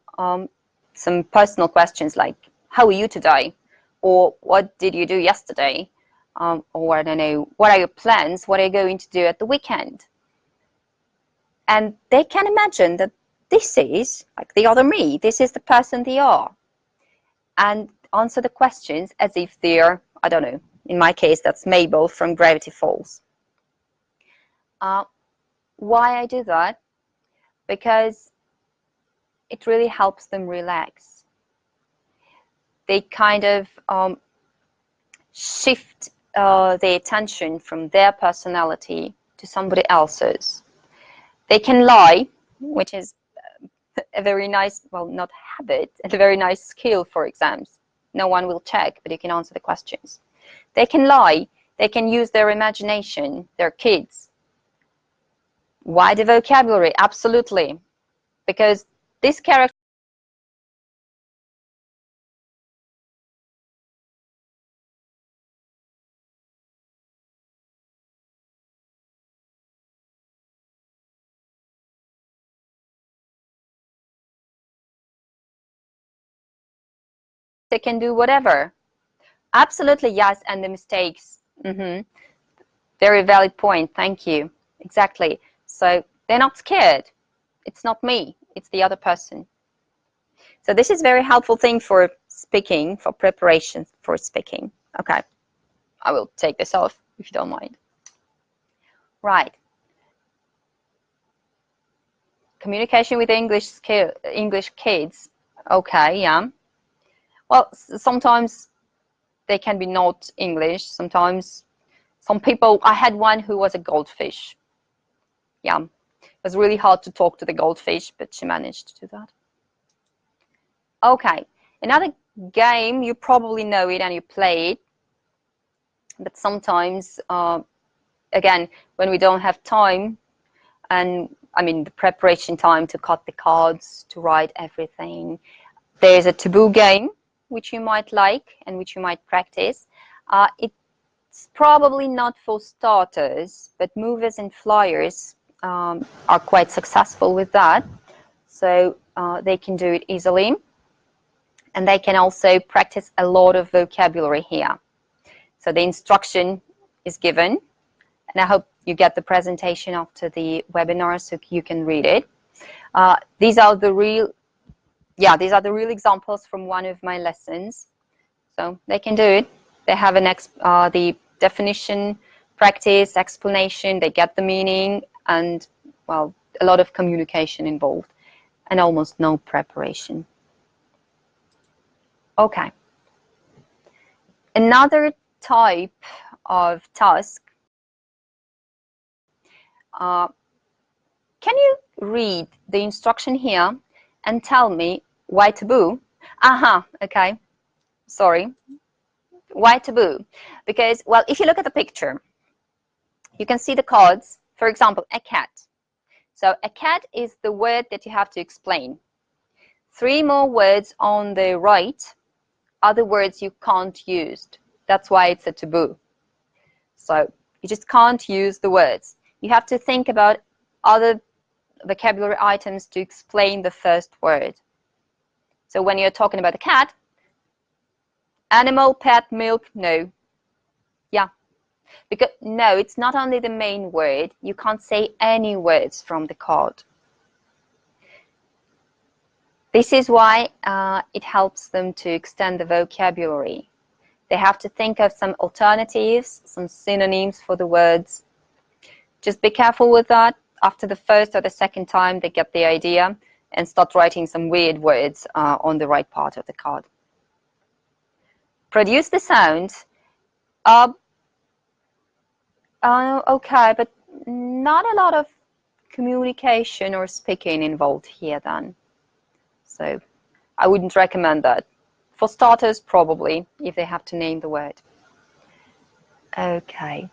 some personal questions like, how are you today? Or what did you do yesterday? Or I don't know, what are your plans? What are you going to do at the weekend? And they can imagine that this is like the other me. This is the person they are. And answer the questions as if they're, I don't know, in my case, that's Mabel from Gravity Falls. Why I do that? Because it really helps them relax. They kind of shift their attention from their personality to somebody else's. They can lie, which is a very nice, well, not habit, a very nice skill for exams. No one will check, but you can answer the questions. They can lie. They can use their imagination. They're kids. Why the vocabulary? Absolutely. Because this character can do whatever. Absolutely, yes, and the mistakes. Very valid point. Thank you. Exactly. So they're not scared. It's not me. It's the other person. So this is very helpful thing for speaking, for preparation for speaking. Okay. I will take this off if you don't mind. Right. Communication with English kids. Okay, yeah. Well, sometimes they can be not English. Sometimes some people, I had one who was a goldfish. Yeah, it was really hard to talk to the goldfish, but she managed to do that. Okay, another game, you probably know it and you play it, but sometimes, again, when we don't have time, and I mean the preparation time to cut the cards, to write everything, there's a taboo game, which you might like and which you might practice. It's probably not for starters, but movers and flyers are quite successful with that. So they can do it easily. And they can also practice a lot of vocabulary here. So the instruction is given. And I hope you get the presentation after the webinar so you can read it. These are the real examples from one of my lessons. So they can do it. They have the definition, practice, explanation, they get the meaning, and, well, a lot of communication involved, and almost no preparation. Okay. Another type of task. Can you read the instruction here and tell me why taboo? Aha, okay. Sorry. Why taboo? Because, well, if you look at the picture, you can see the cards. For example, a cat. So a cat is the word that you have to explain. 3 more words on the right are the words you can't use. That's why it's a taboo. So you just can't use the words. You have to think about other vocabulary items to explain the first word. So when you're talking about a cat, animal, pet, milk, no. Yeah. Because no, it's not only the main word. You can't say any words from the card. This is why it helps them to extend the vocabulary. They have to think of some alternatives, some synonyms for the words. Just be careful with that. After the first or the second time, they get the idea and start writing some weird words on the right part of the card. Produce the sound. Okay, but not a lot of communication or speaking involved here then. So I wouldn't recommend that. For starters, probably, if they have to name the word. Okay.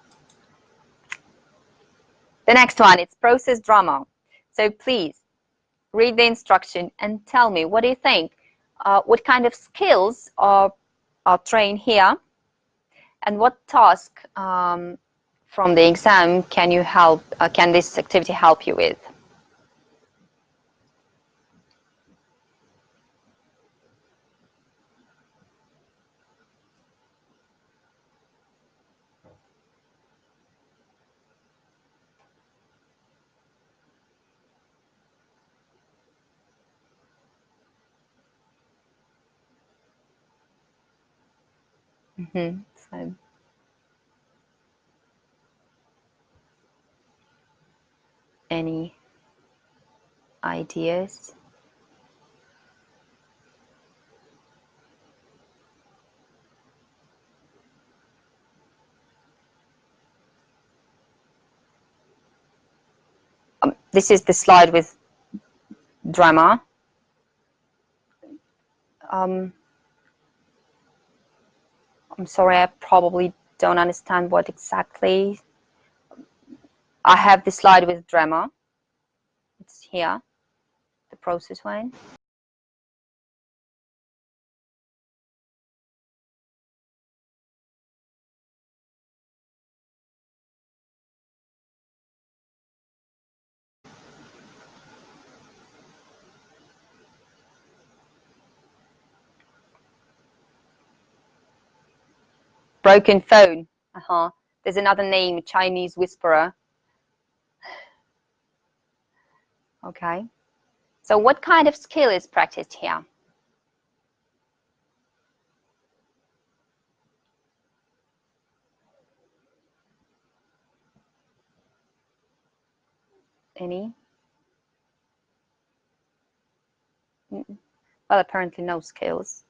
The next one, it's process drama. So please read the instruction and tell me, what do you think? What kind of skills are trained here? And what task from the exam can you help? Can this activity help you with? So, any ideas? This is the slide with drama. I'm sorry, I probably don't understand what exactly. I have the slide with drama. It's here, the process one. Broken phone. There's another name, Chinese whisperer. Okay. So what kind of skill is practiced here? Any? Well, apparently no skills.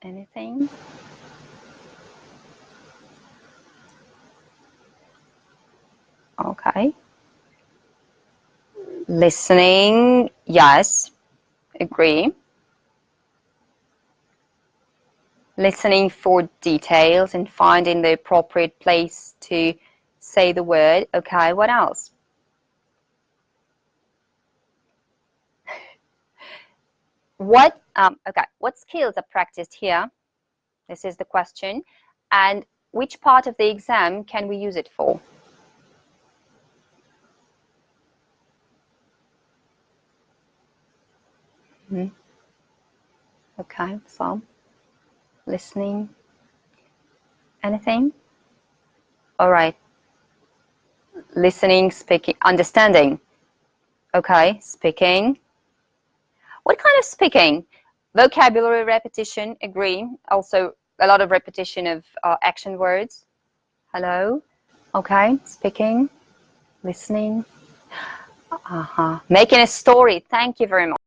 Anything? Okay. Listening, yes, agree. Listening for details and finding the appropriate place to say the word. Okay, what else? What skills are practiced here? This is the question. And which part of the exam can we use it for? Okay, so listening. Anything? All right. Listening, speaking, understanding. Okay, speaking. What kind of speaking? Vocabulary repetition, agree. Also, a lot of repetition of action words. Hello. Okay, speaking, listening. Making a story. Thank you very much.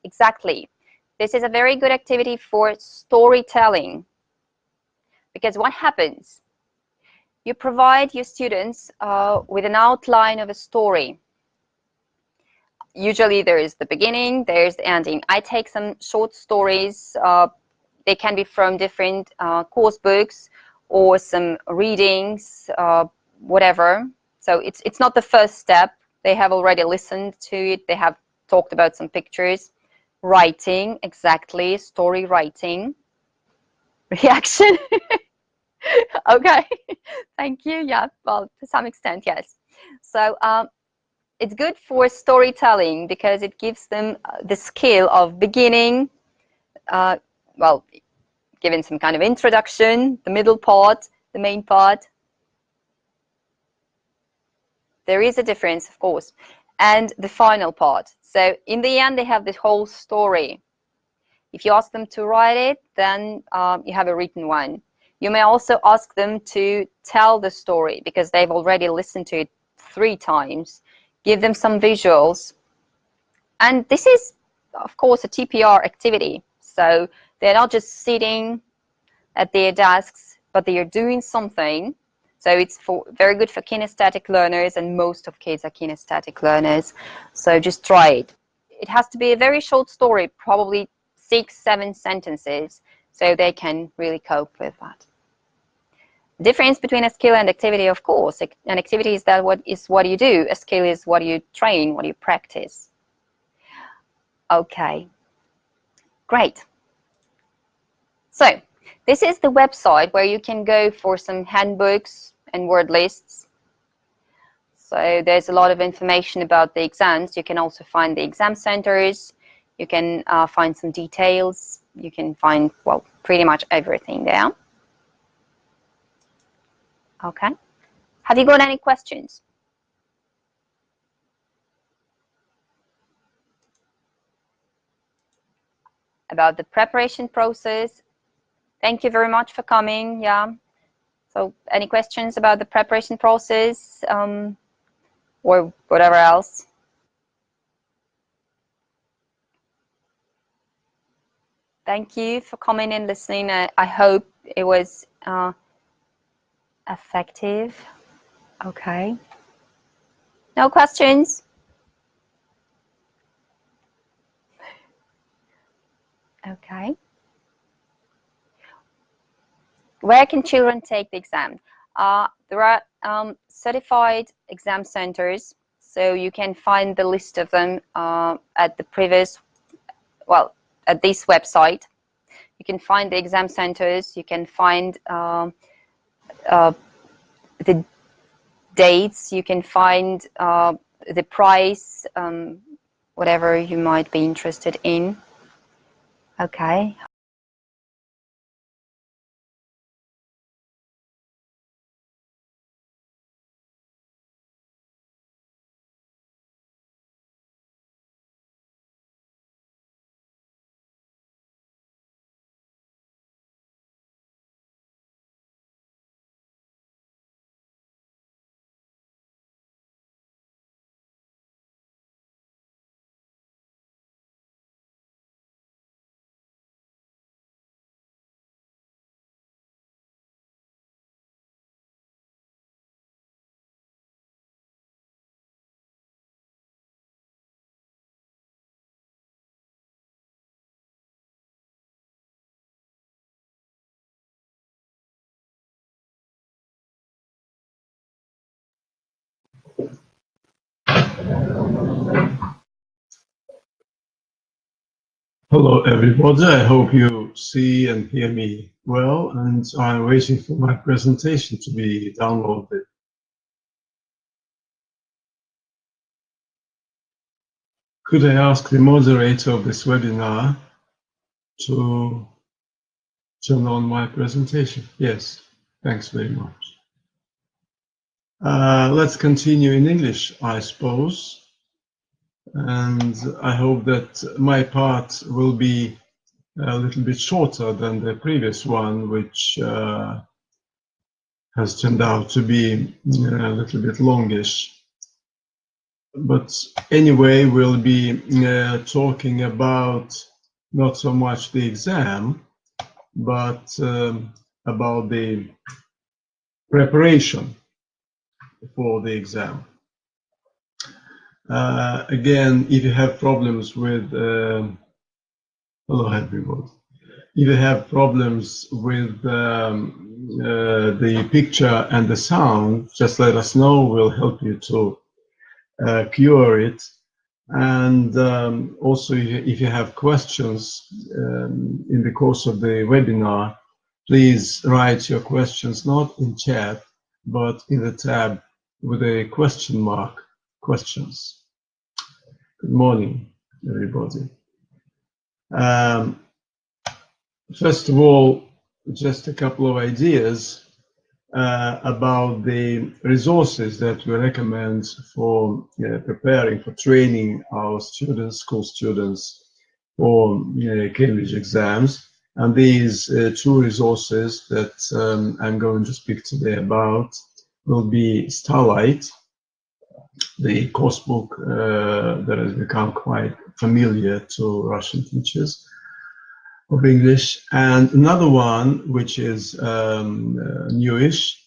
Exactly. This is a very good activity for storytelling. Because what happens? You provide your students with an outline of a story. Usually there is the beginning, there's the ending. I take some short stories. They can be from different course books or some readings, whatever. So it's not the first step. They have already listened to it. They have talked about some pictures. Writing, exactly, story writing. Reaction. Okay, thank you. Yeah, well, to some extent, yes. So it's good for storytelling because it gives them the skill of beginning, well, giving some kind of introduction, the middle part, the main part. There is a difference, of course, and the final part. So in the end, they have the whole story. If you ask them to write it, then you have a written one. You may also ask them to tell the story because they've already listened to it 3 times. give them some visuals. And this is, of course, a TPR activity. So they're not just sitting at their desks, but they are doing something. So it's very good for kinesthetic learners, and most of kids are kinesthetic learners. So just try it. It has to be a very short story, probably 6-7 sentences, so they can really cope with that. The difference between a skill and activity, of course, an activity is what you do. A skill is what you train, what you practice. Okay, great. So this is the website where you can go for some handbooks and word lists. So there's a lot of information about the exams. You can also find the exam centers. You can find some details. You can find, well, pretty much everything there. Okay. Have you got any questions? About the preparation process? Thank you very much for coming. Yeah. So any questions about the preparation process or whatever else? Thank you for coming and listening. I hope it was effective. Okay. No questions? Okay. Where can children take the exam? There are certified exam centers, so you can find the list of them at the previous, well, at this website. You can find the exam centers, you can find the dates, you can find the price, whatever you might be interested in. Okay. Hello everybody, I hope you see and hear me well, and I'm waiting for my presentation to be downloaded. Could I ask the moderator of this webinar to turn on my presentation? Yes, thanks very much. Let's continue in English, I suppose. And I hope that my part will be a little bit shorter than the previous one, which has turned out to be a little bit longish. But anyway, we'll be talking about not so much the exam, but about the preparation for the exam. Again, if you have problems with, hello everyone. If you have problems with the picture and the sound, just let us know, we'll help you to cure it. And also, if you have questions in the course of the webinar, please write your questions not in chat, but in the tab with a question mark, questions. Good morning, everybody. First of all, just a couple of ideas about the resources that we recommend for preparing, for training our students, school students for Cambridge exams. And these two resources that I'm going to speak today about will be Starlight the course book that has become quite familiar to Russian teachers of English. And another one, which is newish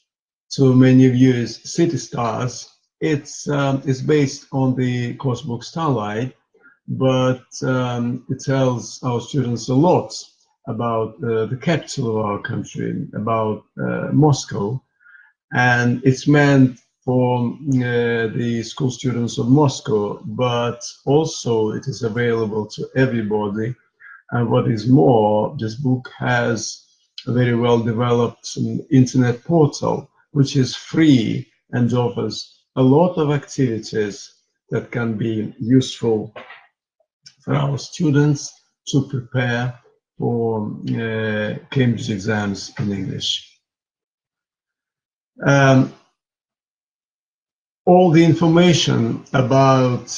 to many of you, is City Stars. It's based on the course book Starlight, but it tells our students a lot about the capital of our country, about Moscow, and it's meant for the school students of Moscow, but also it is available to everybody. And what is more, this book has a very well developed internet portal, which is free and offers a lot of activities that can be useful for our students to prepare for Cambridge exams in English. All the information about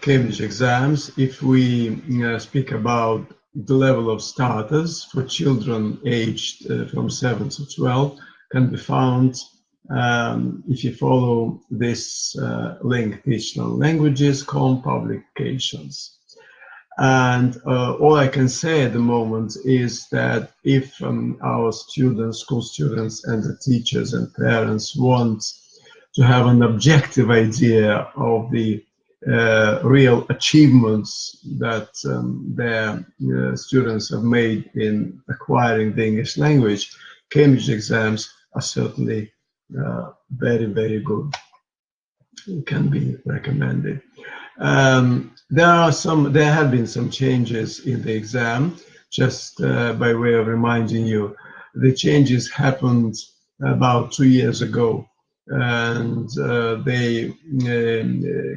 Cambridge exams, if we speak about the level of starters for children aged from 7 to 12, can be found if you follow this link, teachlanguages.com publications. And all I can say at the moment is that if our students, school students, and the teachers and parents want to have an objective idea of the real achievements that their students have made in acquiring the English language, Cambridge exams are certainly very, very good. It can be recommended. There have been some changes in the exam. Just by way of reminding you, the changes happened about 2 years ago, and they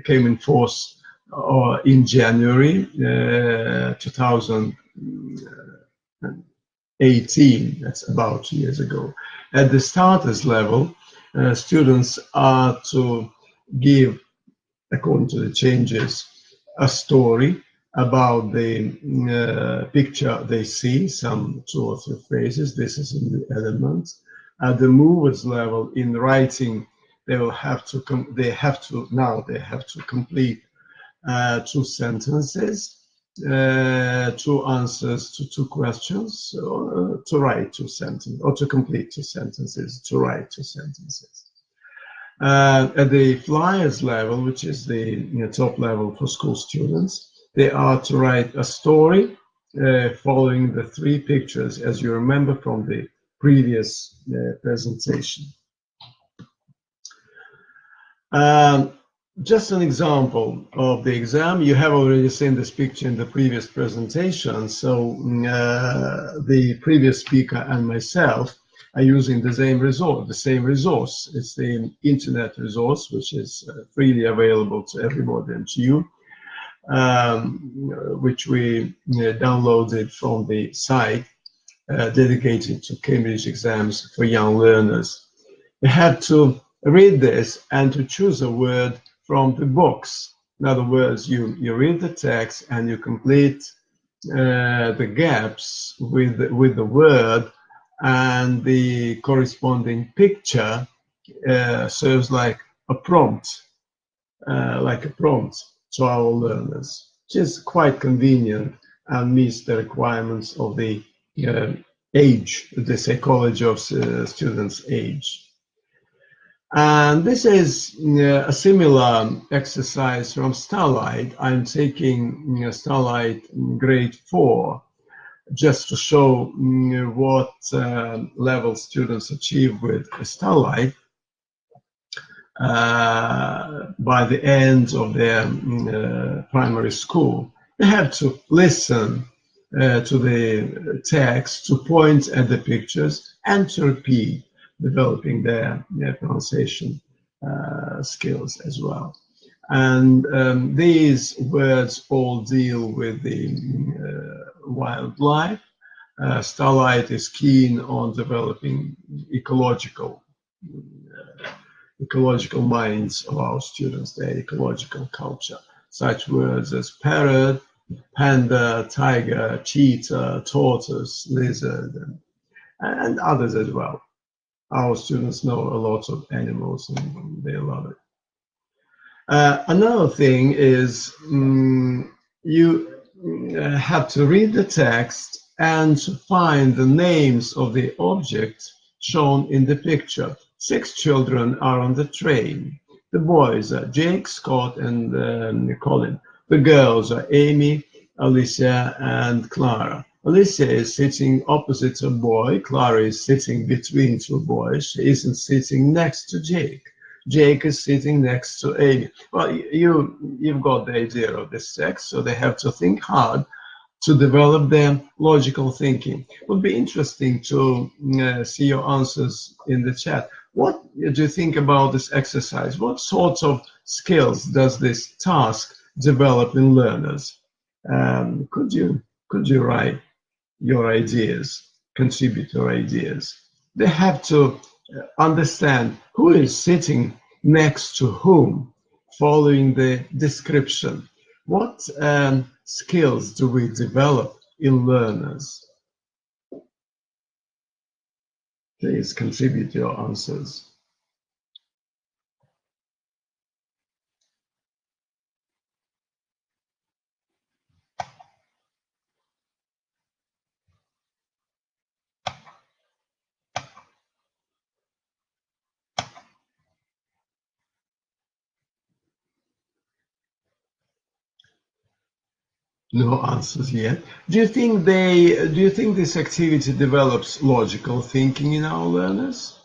came in force in January 2018. That's about 2 years ago. At the starters level, students are to give, according to the changes, a story about the picture they see, some 2 or 3 phrases. This is in the element. At the movers level, in writing, they have to complete 2 sentences, 2 answers to 2 questions, or to write 2 sentences, or to complete 2 sentences, to write 2 sentences. At the flyers level, which is the top level for school students, they are to write a story following the 3 pictures, as you remember from the previous presentation. Just an example of the exam. You have already seen this picture in the previous presentation, so the previous speaker and myself are using the same resource. It's the internet resource, which is freely available to everybody and to you, which we downloaded from the site dedicated to Cambridge exams for young learners. You have to read this and to choose a word from the box. In other words, you read the text and you complete the gaps with the word, and the corresponding picture serves like a prompt to our learners, which is quite convenient and meets the requirements of the age, the psychology of students' age. And this is a similar exercise from Starlight. I'm taking Starlight grade 4 just to show what level students achieve with Starlight by the end of their primary school. They have to listen to the text, to point at the pictures, and to repeat, developing their pronunciation skills as well. And these words all deal with the wildlife. Starlight is keen on developing ecological minds of our students, their ecological culture. Such words as parrot, panda, tiger, cheetah, tortoise, lizard, and others as well. Our students know a lot of animals and they love it. Another thing is you have to read the text and find the names of the objects shown in the picture. 6 children are on the train. The boys are Jake, Scott, and Colin. The girls are Amy, Alicia, and Clara. Alicia is sitting opposite a boy. Clara is sitting between 2 boys. She isn't sitting next to Jake. Jake is sitting next to Amy. Well, you've got the idea of this text, so they have to think hard to develop their logical thinking. It would be interesting to see your answers in the chat. What do you think about this exercise? What sorts of skills does this task develop in learners? Could you write your ideas, contribute your ideas? They have to understand who is sitting next to whom, following the description. What skills do we develop in learners? Please contribute your answers. No answers yet. Do you think this activity develops logical thinking in our learners?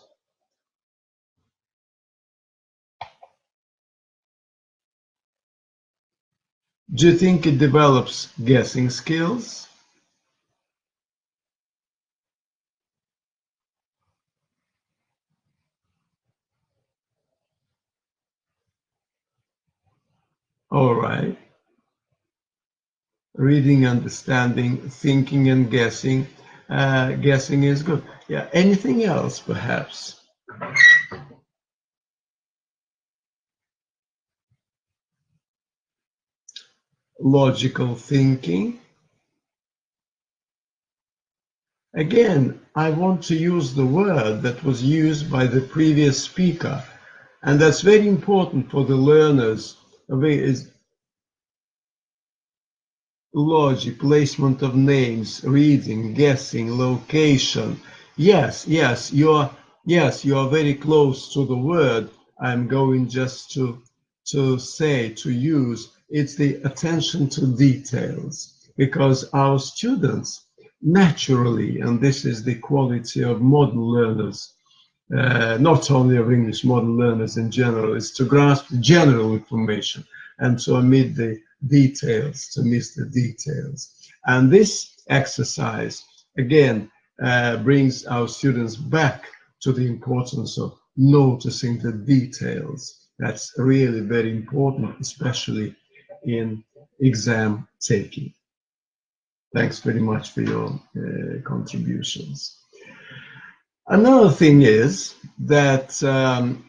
Do you think it develops guessing skills? All right. Reading, understanding, thinking, and guessing. Guessing is good. Yeah. Anything else, perhaps? Logical thinking. Again, I want to use the word that was used by the previous speaker, and that's very important for the learners. Is logic, placement of names, reading, guessing, location. Yes, you are very close to the word I'm going just to use. It's the attention to details, because our students naturally, and this is the quality of modern learners, not only of English, modern learners in general, is to grasp general information and to omit the details, to miss the details. And this exercise, again, brings our students back to the importance of noticing the details. That's really very important, especially in exam taking. Thanks very much for your contributions. Another thing is that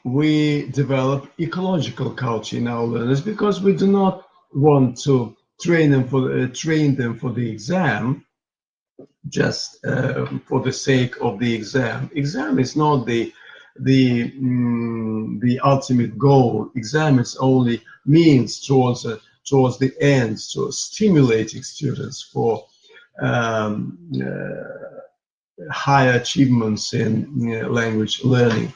we develop ecological culture in our learners, because we do not want to train them for the exam just for the sake of the exam. Exam is not the ultimate goal. Exam is only means towards the ends, to stimulating students for higher achievements in language learning.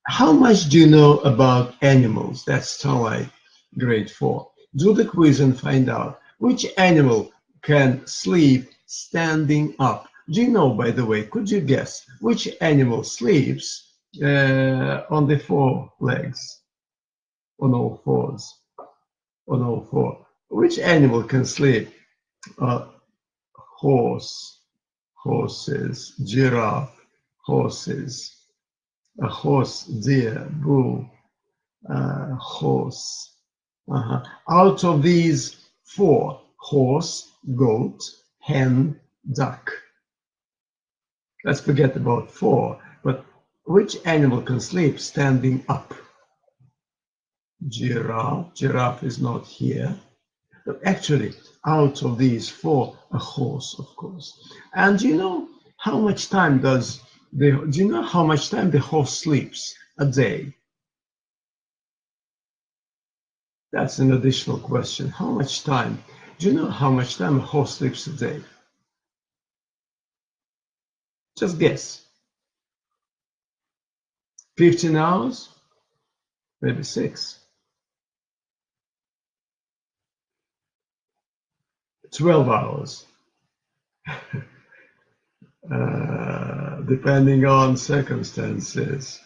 How much do you know about animals? That's Starlight, grade 4. Do the quiz and find out which animal can sleep standing up. Do you know, by the way, could you guess which animal sleeps on the 4 legs? On all fours? On all 4. Which animal can sleep? Horses, giraffe, horses, a horse, deer, bull, horse. Out of these 4, horse, goat, hen, duck. Let's forget about 4, but which animal can sleep standing up? Giraffe. Giraffe is not here. But actually, out of these 4, a horse, of course. And do you know how much time the horse sleeps a day? That's an additional question. How much time? Do you know how much time a horse sleeps a day? Just guess. 15 hours? Maybe 6. 12 hours. Depending on circumstances.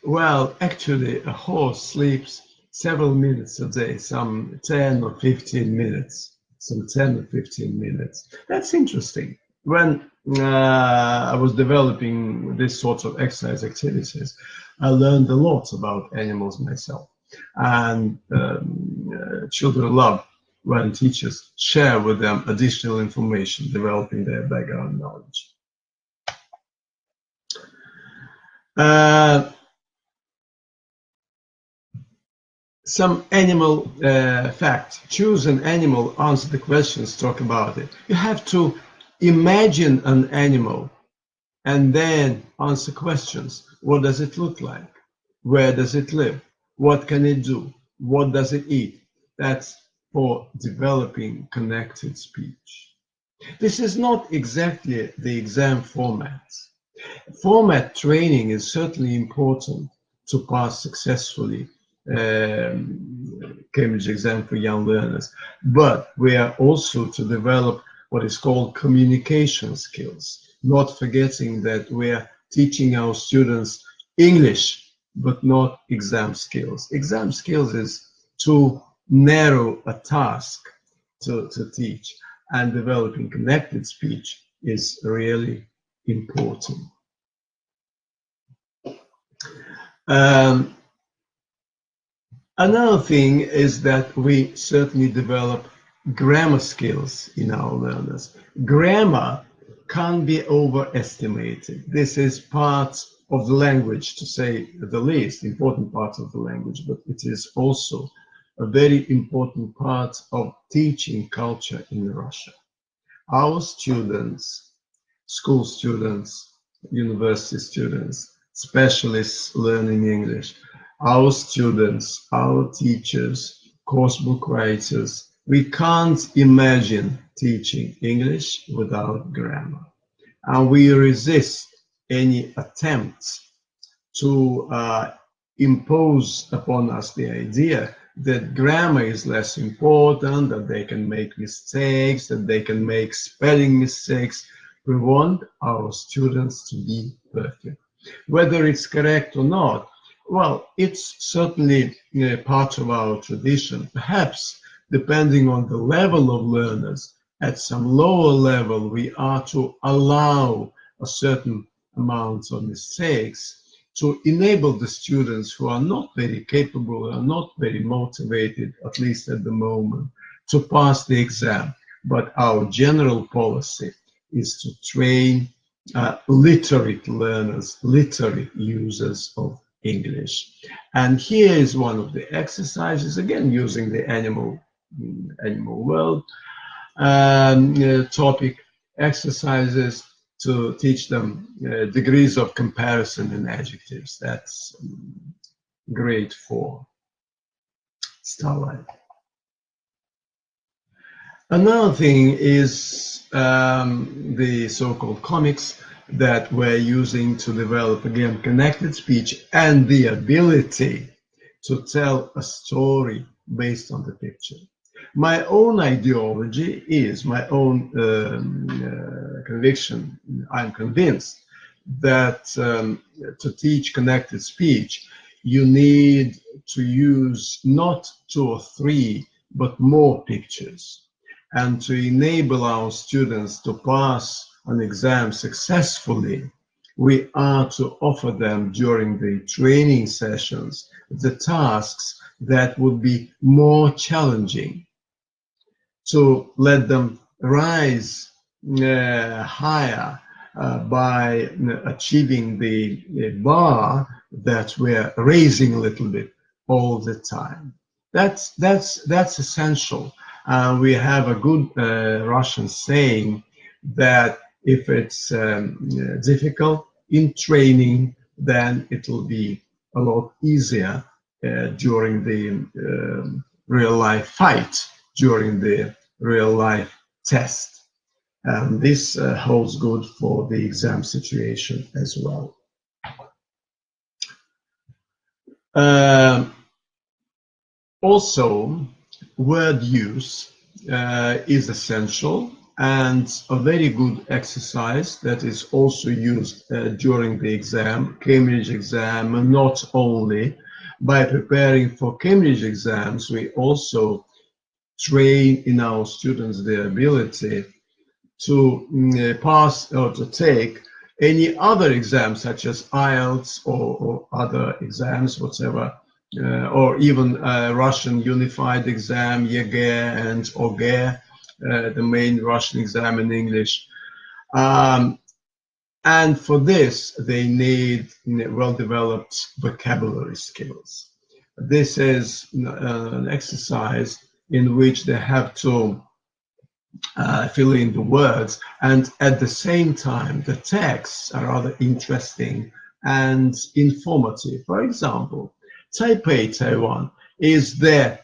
Well, actually, a horse sleeps several minutes a day, some 10 or 15 minutes. That's interesting. When I was developing this sort of exercise activities, I learned a lot about animals myself. And children love when teachers share with them additional information, developing their background knowledge. Some animal fact. Choose an animal, answer the questions, talk about it. You have to imagine an animal and then answer questions. What does it look like? Where does it live? What can it do? What does it eat? That's for developing connected speech. This is not exactly the exam format. Format training is certainly important to pass successfully Cambridge exam for young learners, but we are also to develop what is called communication skills, not forgetting that we are teaching our students English, but not exam skills. Exam skills is too narrow a task to teach, and developing connected speech is really important. Another thing is that we certainly develop grammar skills in our learners. Grammar can't be overestimated. This is part of the language, to say the least, important part of the language, but it is also a very important part of teaching culture in Russia. Our students, school students, university students, specialists learning English, our students, our teachers, course book writers, we can't imagine teaching English without grammar. And we resist any attempts to impose upon us the idea that grammar is less important, that they can make mistakes, that they can make spelling mistakes. We want our students to be perfect. Whether it's correct or not, well, it's certainly part of our tradition. Perhaps, depending on the level of learners, at some lower level, we are to allow a certain amount of mistakes to enable the students who are not very capable, are not very motivated, at least at the moment, to pass the exam. But our general policy is to train literate learners, literate users of English. And here is one of the exercises, again using the animal world topic, exercises to teach them degrees of comparison in adjectives. That's grade 4, Starlight. Another thing is the so-called comics that we're using to develop, again, connected speech and the ability to tell a story based on the picture. My own ideology is, my own conviction, I'm convinced that to teach connected speech, you need to use not 2 or 3, but more pictures. And to enable our students to pass an exam successfully, we are to offer them during the training sessions the tasks that would be more challenging, to let them rise higher by achieving the bar that we're raising a little bit all the time. That's essential. We have a good Russian saying that if it's difficult in training, then it will be a lot easier during the real-life fight during the real-life test. And this holds good for the exam situation as well. Also, word use is essential, and a very good exercise that is also used during the exam, Cambridge exam, not only. By preparing for Cambridge exams, we also train in our students their ability to pass or to take any other exams, such as IELTS or other exams, whatever, or even Russian unified exam, YEGE and OGE, the main Russian exam in English. And for this, they need well-developed vocabulary skills. This is an exercise in which they have to fill in the words, and at the same time, the texts are rather interesting and informative. For example, Taipei, Taiwan, is the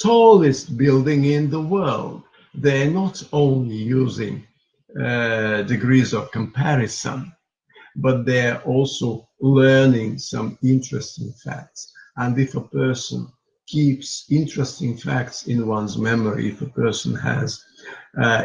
tallest building in the world. They're not only using degrees of comparison, but they're also learning some interesting facts. And if a person keeps interesting facts in one's memory, if a person has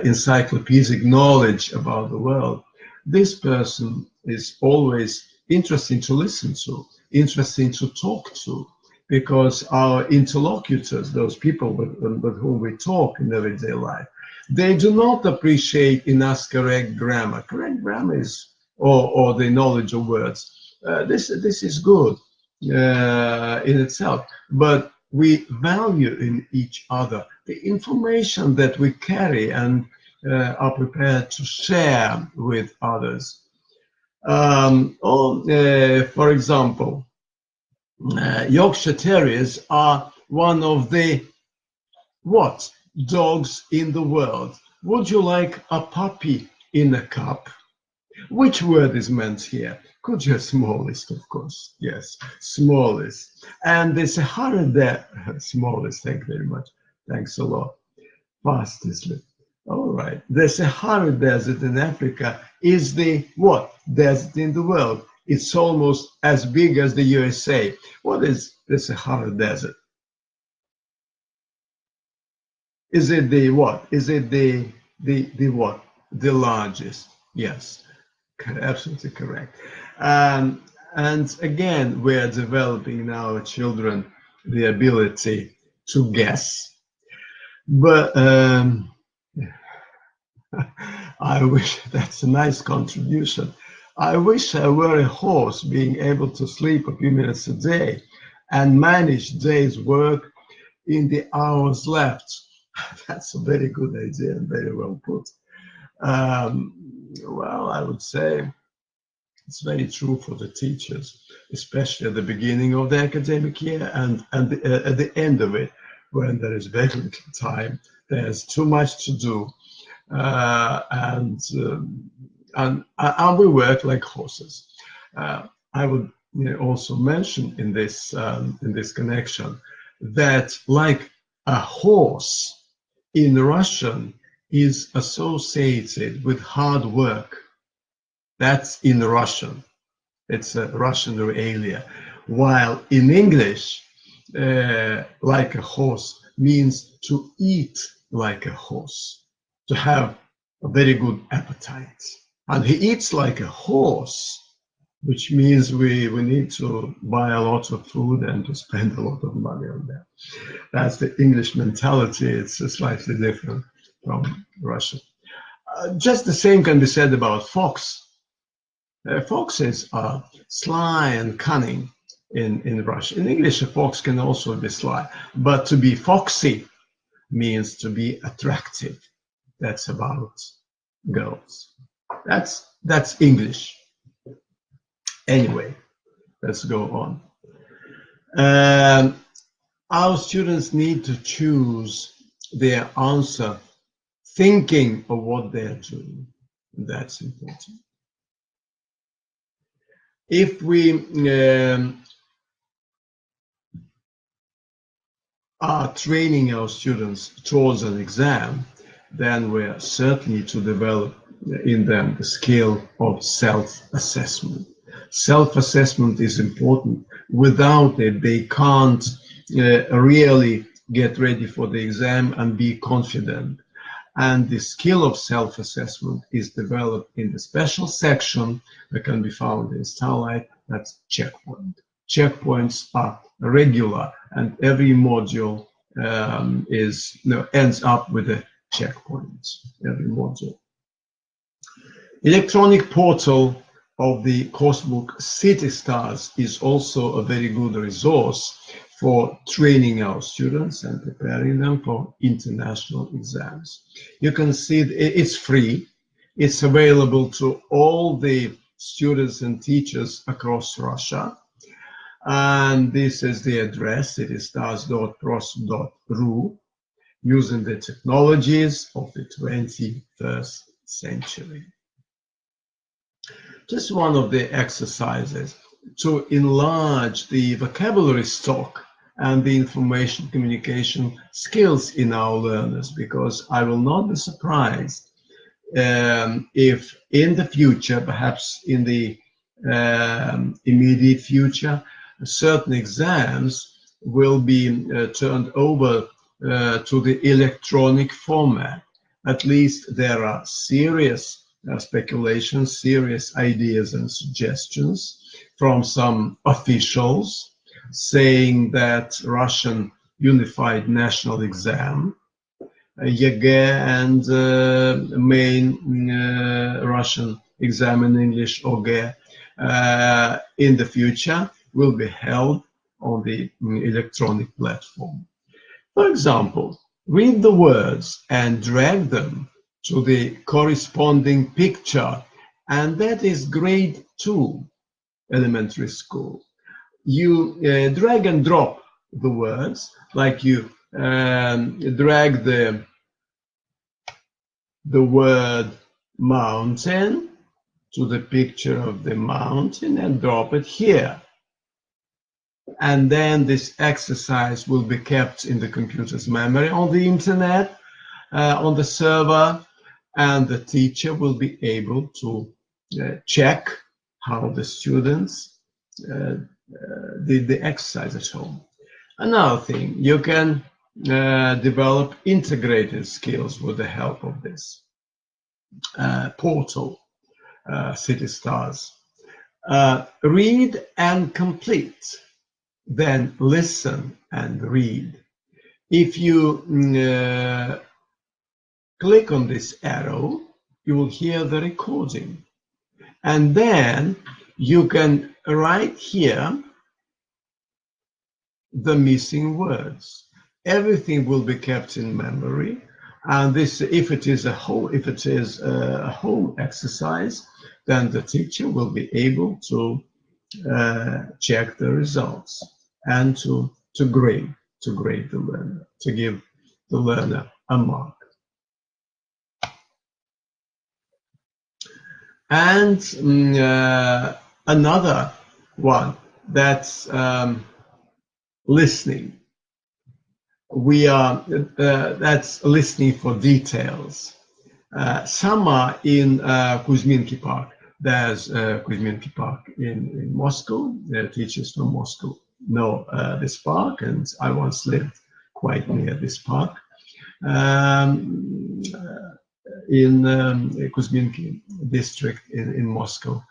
encyclopedic knowledge about the world, this person is always interesting to listen to, interesting to talk to, because our interlocutors, those people with whom we talk in everyday life, they do not appreciate in us correct grammar. Correct grammar is, or the knowledge of words. This is good in itself, but we value in each other the information that we carry and are prepared to share with others. For example, Yorkshire Terriers are one of the dogs in the world. Would you like a puppy in a cup? Which word is meant here? Could you smallest, of course. Yes, smallest. And there's a hurry there. Smallest, thank you very much. Thanks a lot. Fastest. All right. There's a Sahara Desert in Africa is the desert in the world? It's almost as big as the USA. What is the Sahara Desert? Is it the what? Is it the what? The largest? Yes, absolutely correct. And again, we are developing in our children the ability to guess. But I wish that's a nice contribution. I wish I were a horse being able to sleep a few minutes a day and manage day's work in the hours left. That's a very good idea and very well put. Well, I would say it's very true for the teachers, especially at the beginning of the academic year and at the end of it, when there is very little time, there's too much to do, and we work like horses. I would also mention in this connection that like a horse in Russian is associated with hard work. That's in Russian. It's a Russian realia. While in English, like a horse means to eat like a horse, to have a very good appetite. And he eats like a horse, which means we need to buy a lot of food and to spend a lot of money on that. That's the English mentality. It's slightly different from Russian. Just the same can be said about fox. Foxes are sly and cunning in Russian. In English, a fox can also be sly, but to be foxy means to be attractive. That's about girls. That's English. Anyway, let's go on. Our students need to choose their answer thinking of what they're doing. That's important. If we are training our students towards an exam, then we're certainly to develop in them the skill of self-assessment. Self-assessment is important. Without it, they can't really get ready for the exam and be confident. And the skill of self-assessment is developed in the special section that can be found in Starlight, that's checkpoint. Checkpoints are regular, and every module ends up with a checkpoint, every module. Electronic portal of the coursebook City Stars is also a very good resource for training our students and preparing them for international exams. You can see it's free. It's available to all the students and teachers across Russia. And this is the address, citystars.pros.ru, using the technologies of the 21st century. Just one of the exercises to enlarge the vocabulary stock and the information communication skills in our learners, because I will not be surprised if in the future, perhaps in the immediate future, certain exams will be turned over to the electronic format. At least there are serious speculations, serious ideas and suggestions from some officials saying that Russian Unified National Exam, YEGE, and main Russian exam in English, OGE, in the future will be held on the electronic platform. For example, read the words and drag them to the corresponding picture, and that is grade 2 elementary school. You drag and drop the words, like you drag the word mountain to the picture of the mountain and drop it here. And then this exercise will be kept in the computer's memory on the internet, on the server, and the teacher will be able to check how the students did the exercise at home. Another thing, you can develop integrated skills with the help of this portal, City Stars. Read and complete, then listen and read. If you click on this arrow, you will hear the recording. And then you can write here the missing words. Everything will be kept in memory. And this, if it is a home exercise, then the teacher will be able to check the results and to grade the learner, to give the learner a mark. And another one, that's listening. That's listening for details. Some are in Kuzminki Park. There's Kuzminki Park in Moscow. The teachers from Moscow know this park, and I once lived quite near this park. In Kuzminki district in Moscow.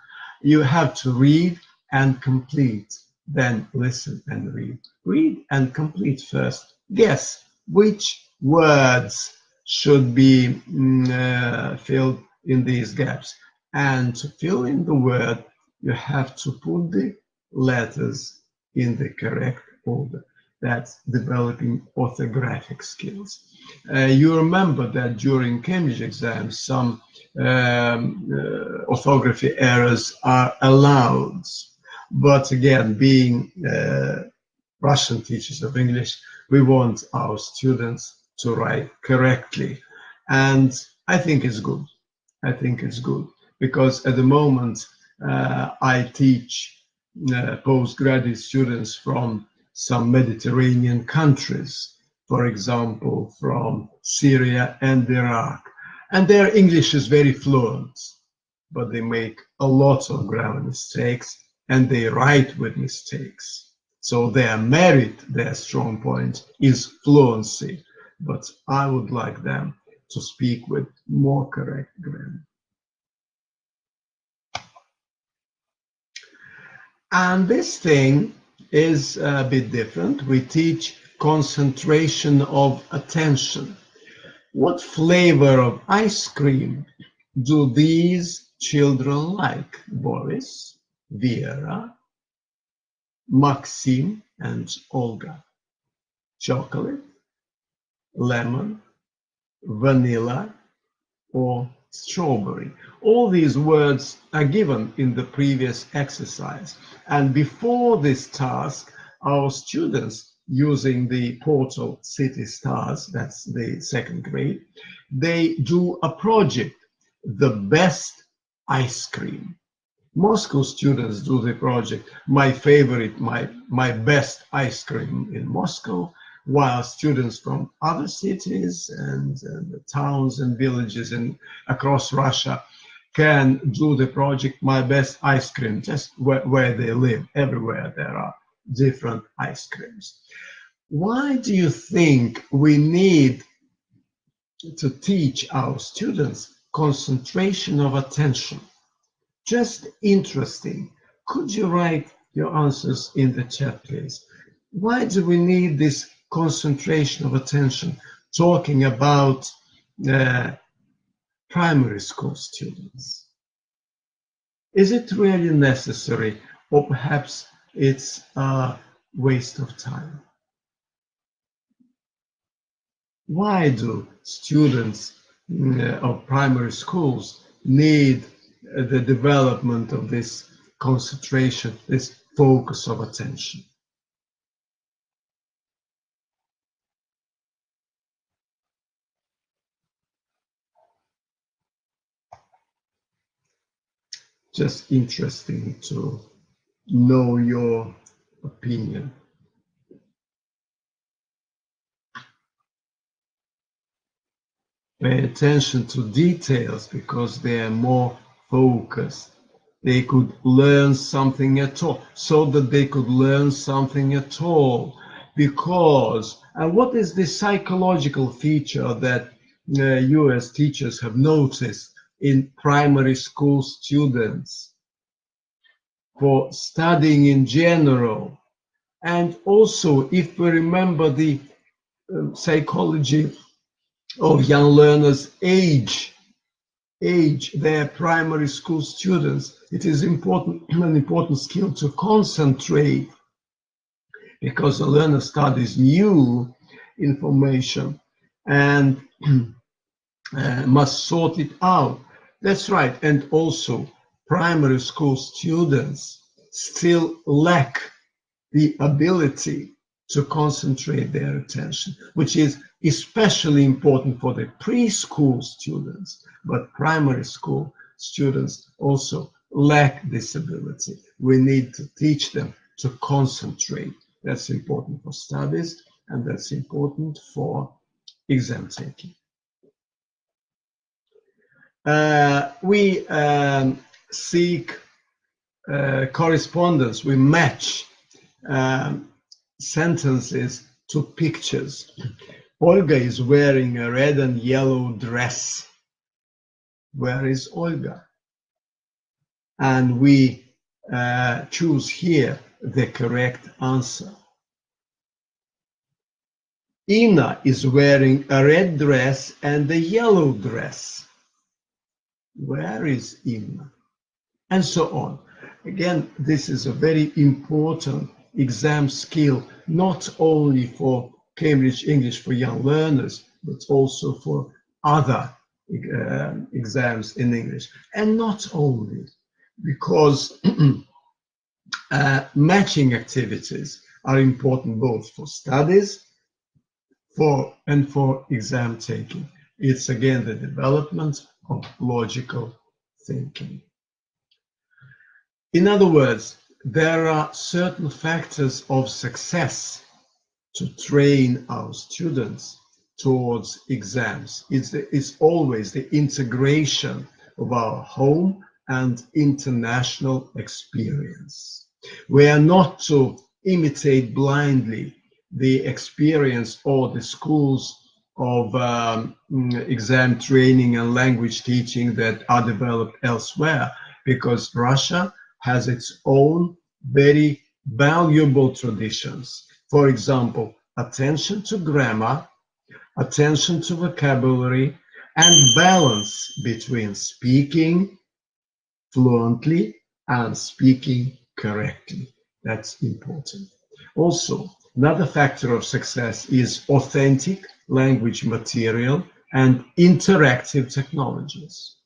You have to read and complete, then listen and read. Read and complete first. Guess which words should be filled in these gaps. And to fill in the word, you have to put the letters in the correct order. That's developing orthographic skills. You remember that during Cambridge exams, some orthography errors are allowed. But again, being Russian teachers of English, we want our students to write correctly. And I think it's good. I think it's good because at the moment I teach postgraduate students from some Mediterranean countries, for example, from Syria and Iraq. And their English is very fluent, but they make a lot of grammar mistakes and they write with mistakes. So their merit, their strong point is fluency, but I would like them to speak with more correct grammar. And this thing is a bit different. We teach concentration of attention. What flavor of ice cream do these children like? Boris, Vera, Maxim, and Olga. Chocolate, lemon, vanilla, or strawberry. All these words are given in the previous exercise. And before this task, our students, using the portal City Stars, that's the second grade, they do a project, the best ice cream. Moscow students do the project, my favorite, my best ice cream in Moscow, while students from other cities and the towns and villages across Russia can do the project, my best ice cream, just where they live. Everywhere there are different ice creams. Why do you think we need to teach our students concentration of attention? Just interesting. Could you write your answers in the chat, please? Why do we need this concentration of attention talking about primary school students? Is it really necessary, or perhaps it's a waste of time? Why do students of primary schools need the development of this concentration, this focus of attention? Just interesting to know your opinion. Pay attention to details because they are more focused. They could learn something at all, so that they could learn something at all. Because, and what is the psychological feature that you as teachers have noticed in primary school students for studying in general? And also, if we remember the psychology of young learners' age, their primary school students, it is important, an important skill to concentrate, because the learner studies new information and must sort it out. That's right. And also, primary school students still lack the ability to concentrate their attention, which is especially important for the preschool students, but primary school students also lack this ability. We need to teach them to concentrate. That's important for studies, and that's important for exam taking. We seek correspondence, we match sentences to pictures. Olga is wearing a red and yellow dress. Where is Olga? And we choose here the correct answer. Ina is wearing a red dress and a yellow dress. Where is Ina? And so on. Again, this is a very important exam skill, not only for Cambridge English for young learners, but also for other exams in English. And not only, because matching activities are important both for studies and for exam taking. It's again the development of logical thinking. In other words, there are certain factors of success to train our students towards exams. It's always the integration of our home and international experience. We are not to imitate blindly the experience or the schools of exam training and language teaching that are developed elsewhere, because Russia has its own very valuable traditions. For example, attention to grammar, attention to vocabulary, and balance between speaking fluently and speaking correctly. That's important. Also, another factor of success is authentic language material and interactive technologies.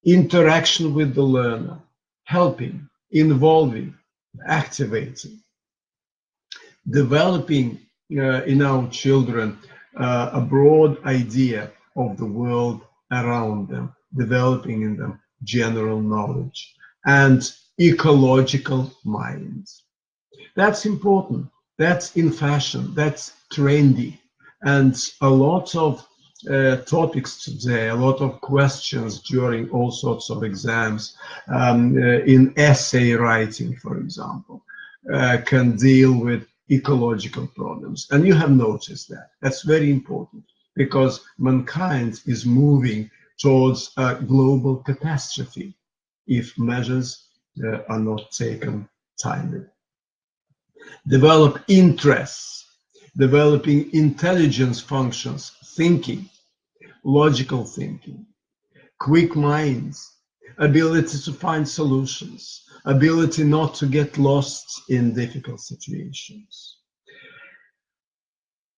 Interaction with the learner, helping, involving, activating, developing in our children a broad idea of the world around them, developing in them general knowledge and ecological minds. That's important. That's in fashion. That's trendy. And a lot of topics today, a lot of questions during all sorts of exams, in essay writing, for example, can deal with ecological problems. And you have noticed that. That's very important, because mankind is moving towards a global catastrophe if measures are not taken timely. Develop interests, developing intelligence functions, thinking, logical thinking, quick minds, ability to find solutions, ability not to get lost in difficult situations.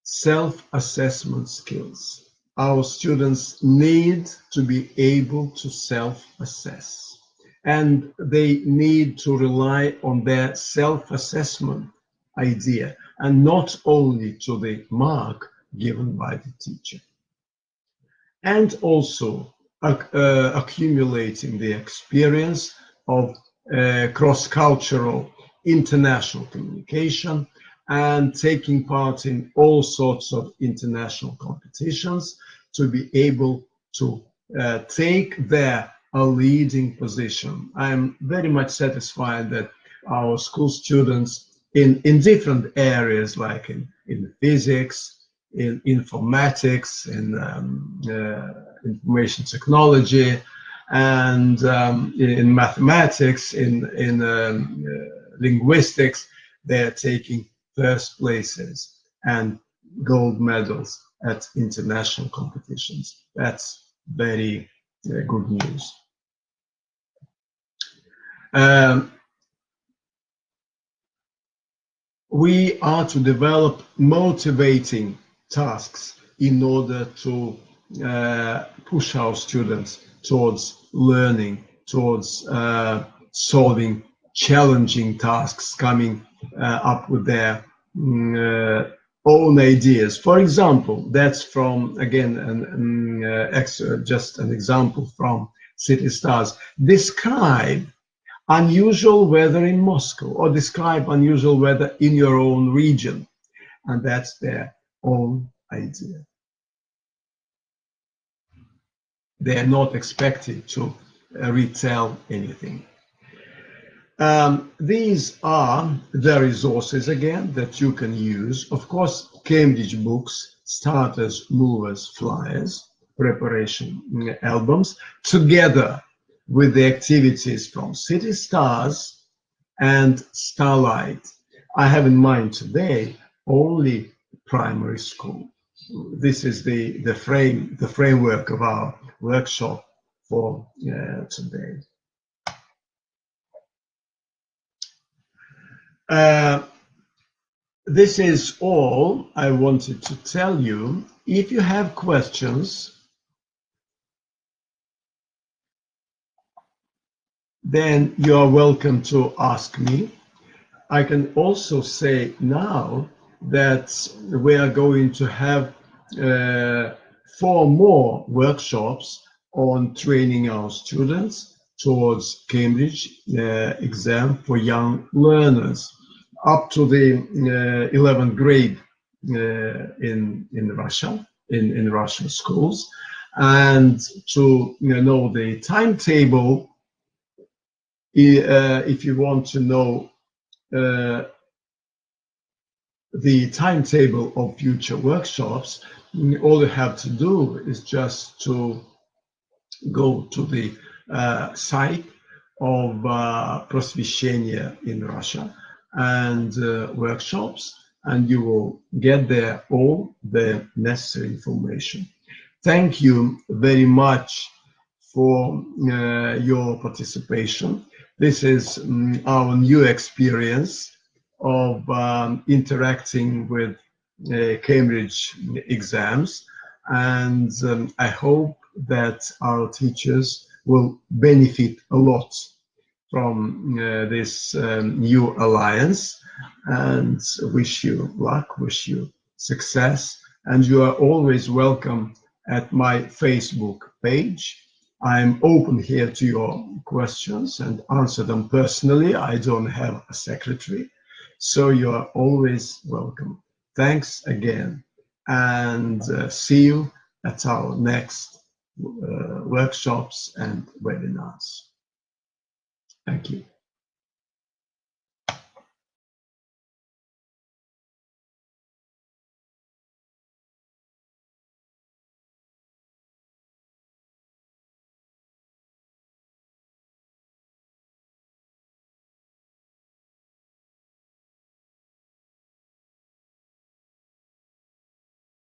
Self-assessment skills. Our students need to be able to self-assess, and they need to rely on their self-assessment idea and not only to the mark given by the teacher. And also accumulating the experience of cross-cultural international communication and taking part in all sorts of international competitions to be able to take there a leading position. I'm very much satisfied that our school students in different areas, like in physics, in informatics, in information technology, and in mathematics, in linguistics, they're taking first places and gold medals at international competitions. That's very good news. We are to develop motivating tasks in order to push our students towards learning, towards solving challenging tasks, coming up with their own ideas. For example, that's from, again, just an example from City Stars. Describe unusual weather in Moscow, or describe unusual weather in your own region. And that's their own idea. They are not expected to retell anything. These are the resources, again, that you can use. Of course, Cambridge books, starters, movers, flyers, preparation albums, together with the activities from City Stars and Starlight. I have in mind today only primary school. This is the framework of our workshop for today. This is all I wanted to tell you. If you have questions, then you are welcome to ask me. I can also say now that we are going to have 4 more workshops on training our students towards Cambridge exam for young learners. up to the 11th grade in Russia, in Russian schools, and to know the timetable. If you want to know the timetable of future workshops, all you have to do is just to go to the site of Просвещение in Russia and workshops, and you will get there all the necessary information. Thank you very much for your participation. This is our new experience of interacting with Cambridge exams, and I hope that our teachers will benefit a lot from this new alliance, and wish you luck, wish you success, and you are always welcome at my Facebook page. I'm open here to your questions and answer them personally. I don't have a secretary, so you are always welcome. Thanks again, and see you at our next workshops and webinars. Thank you.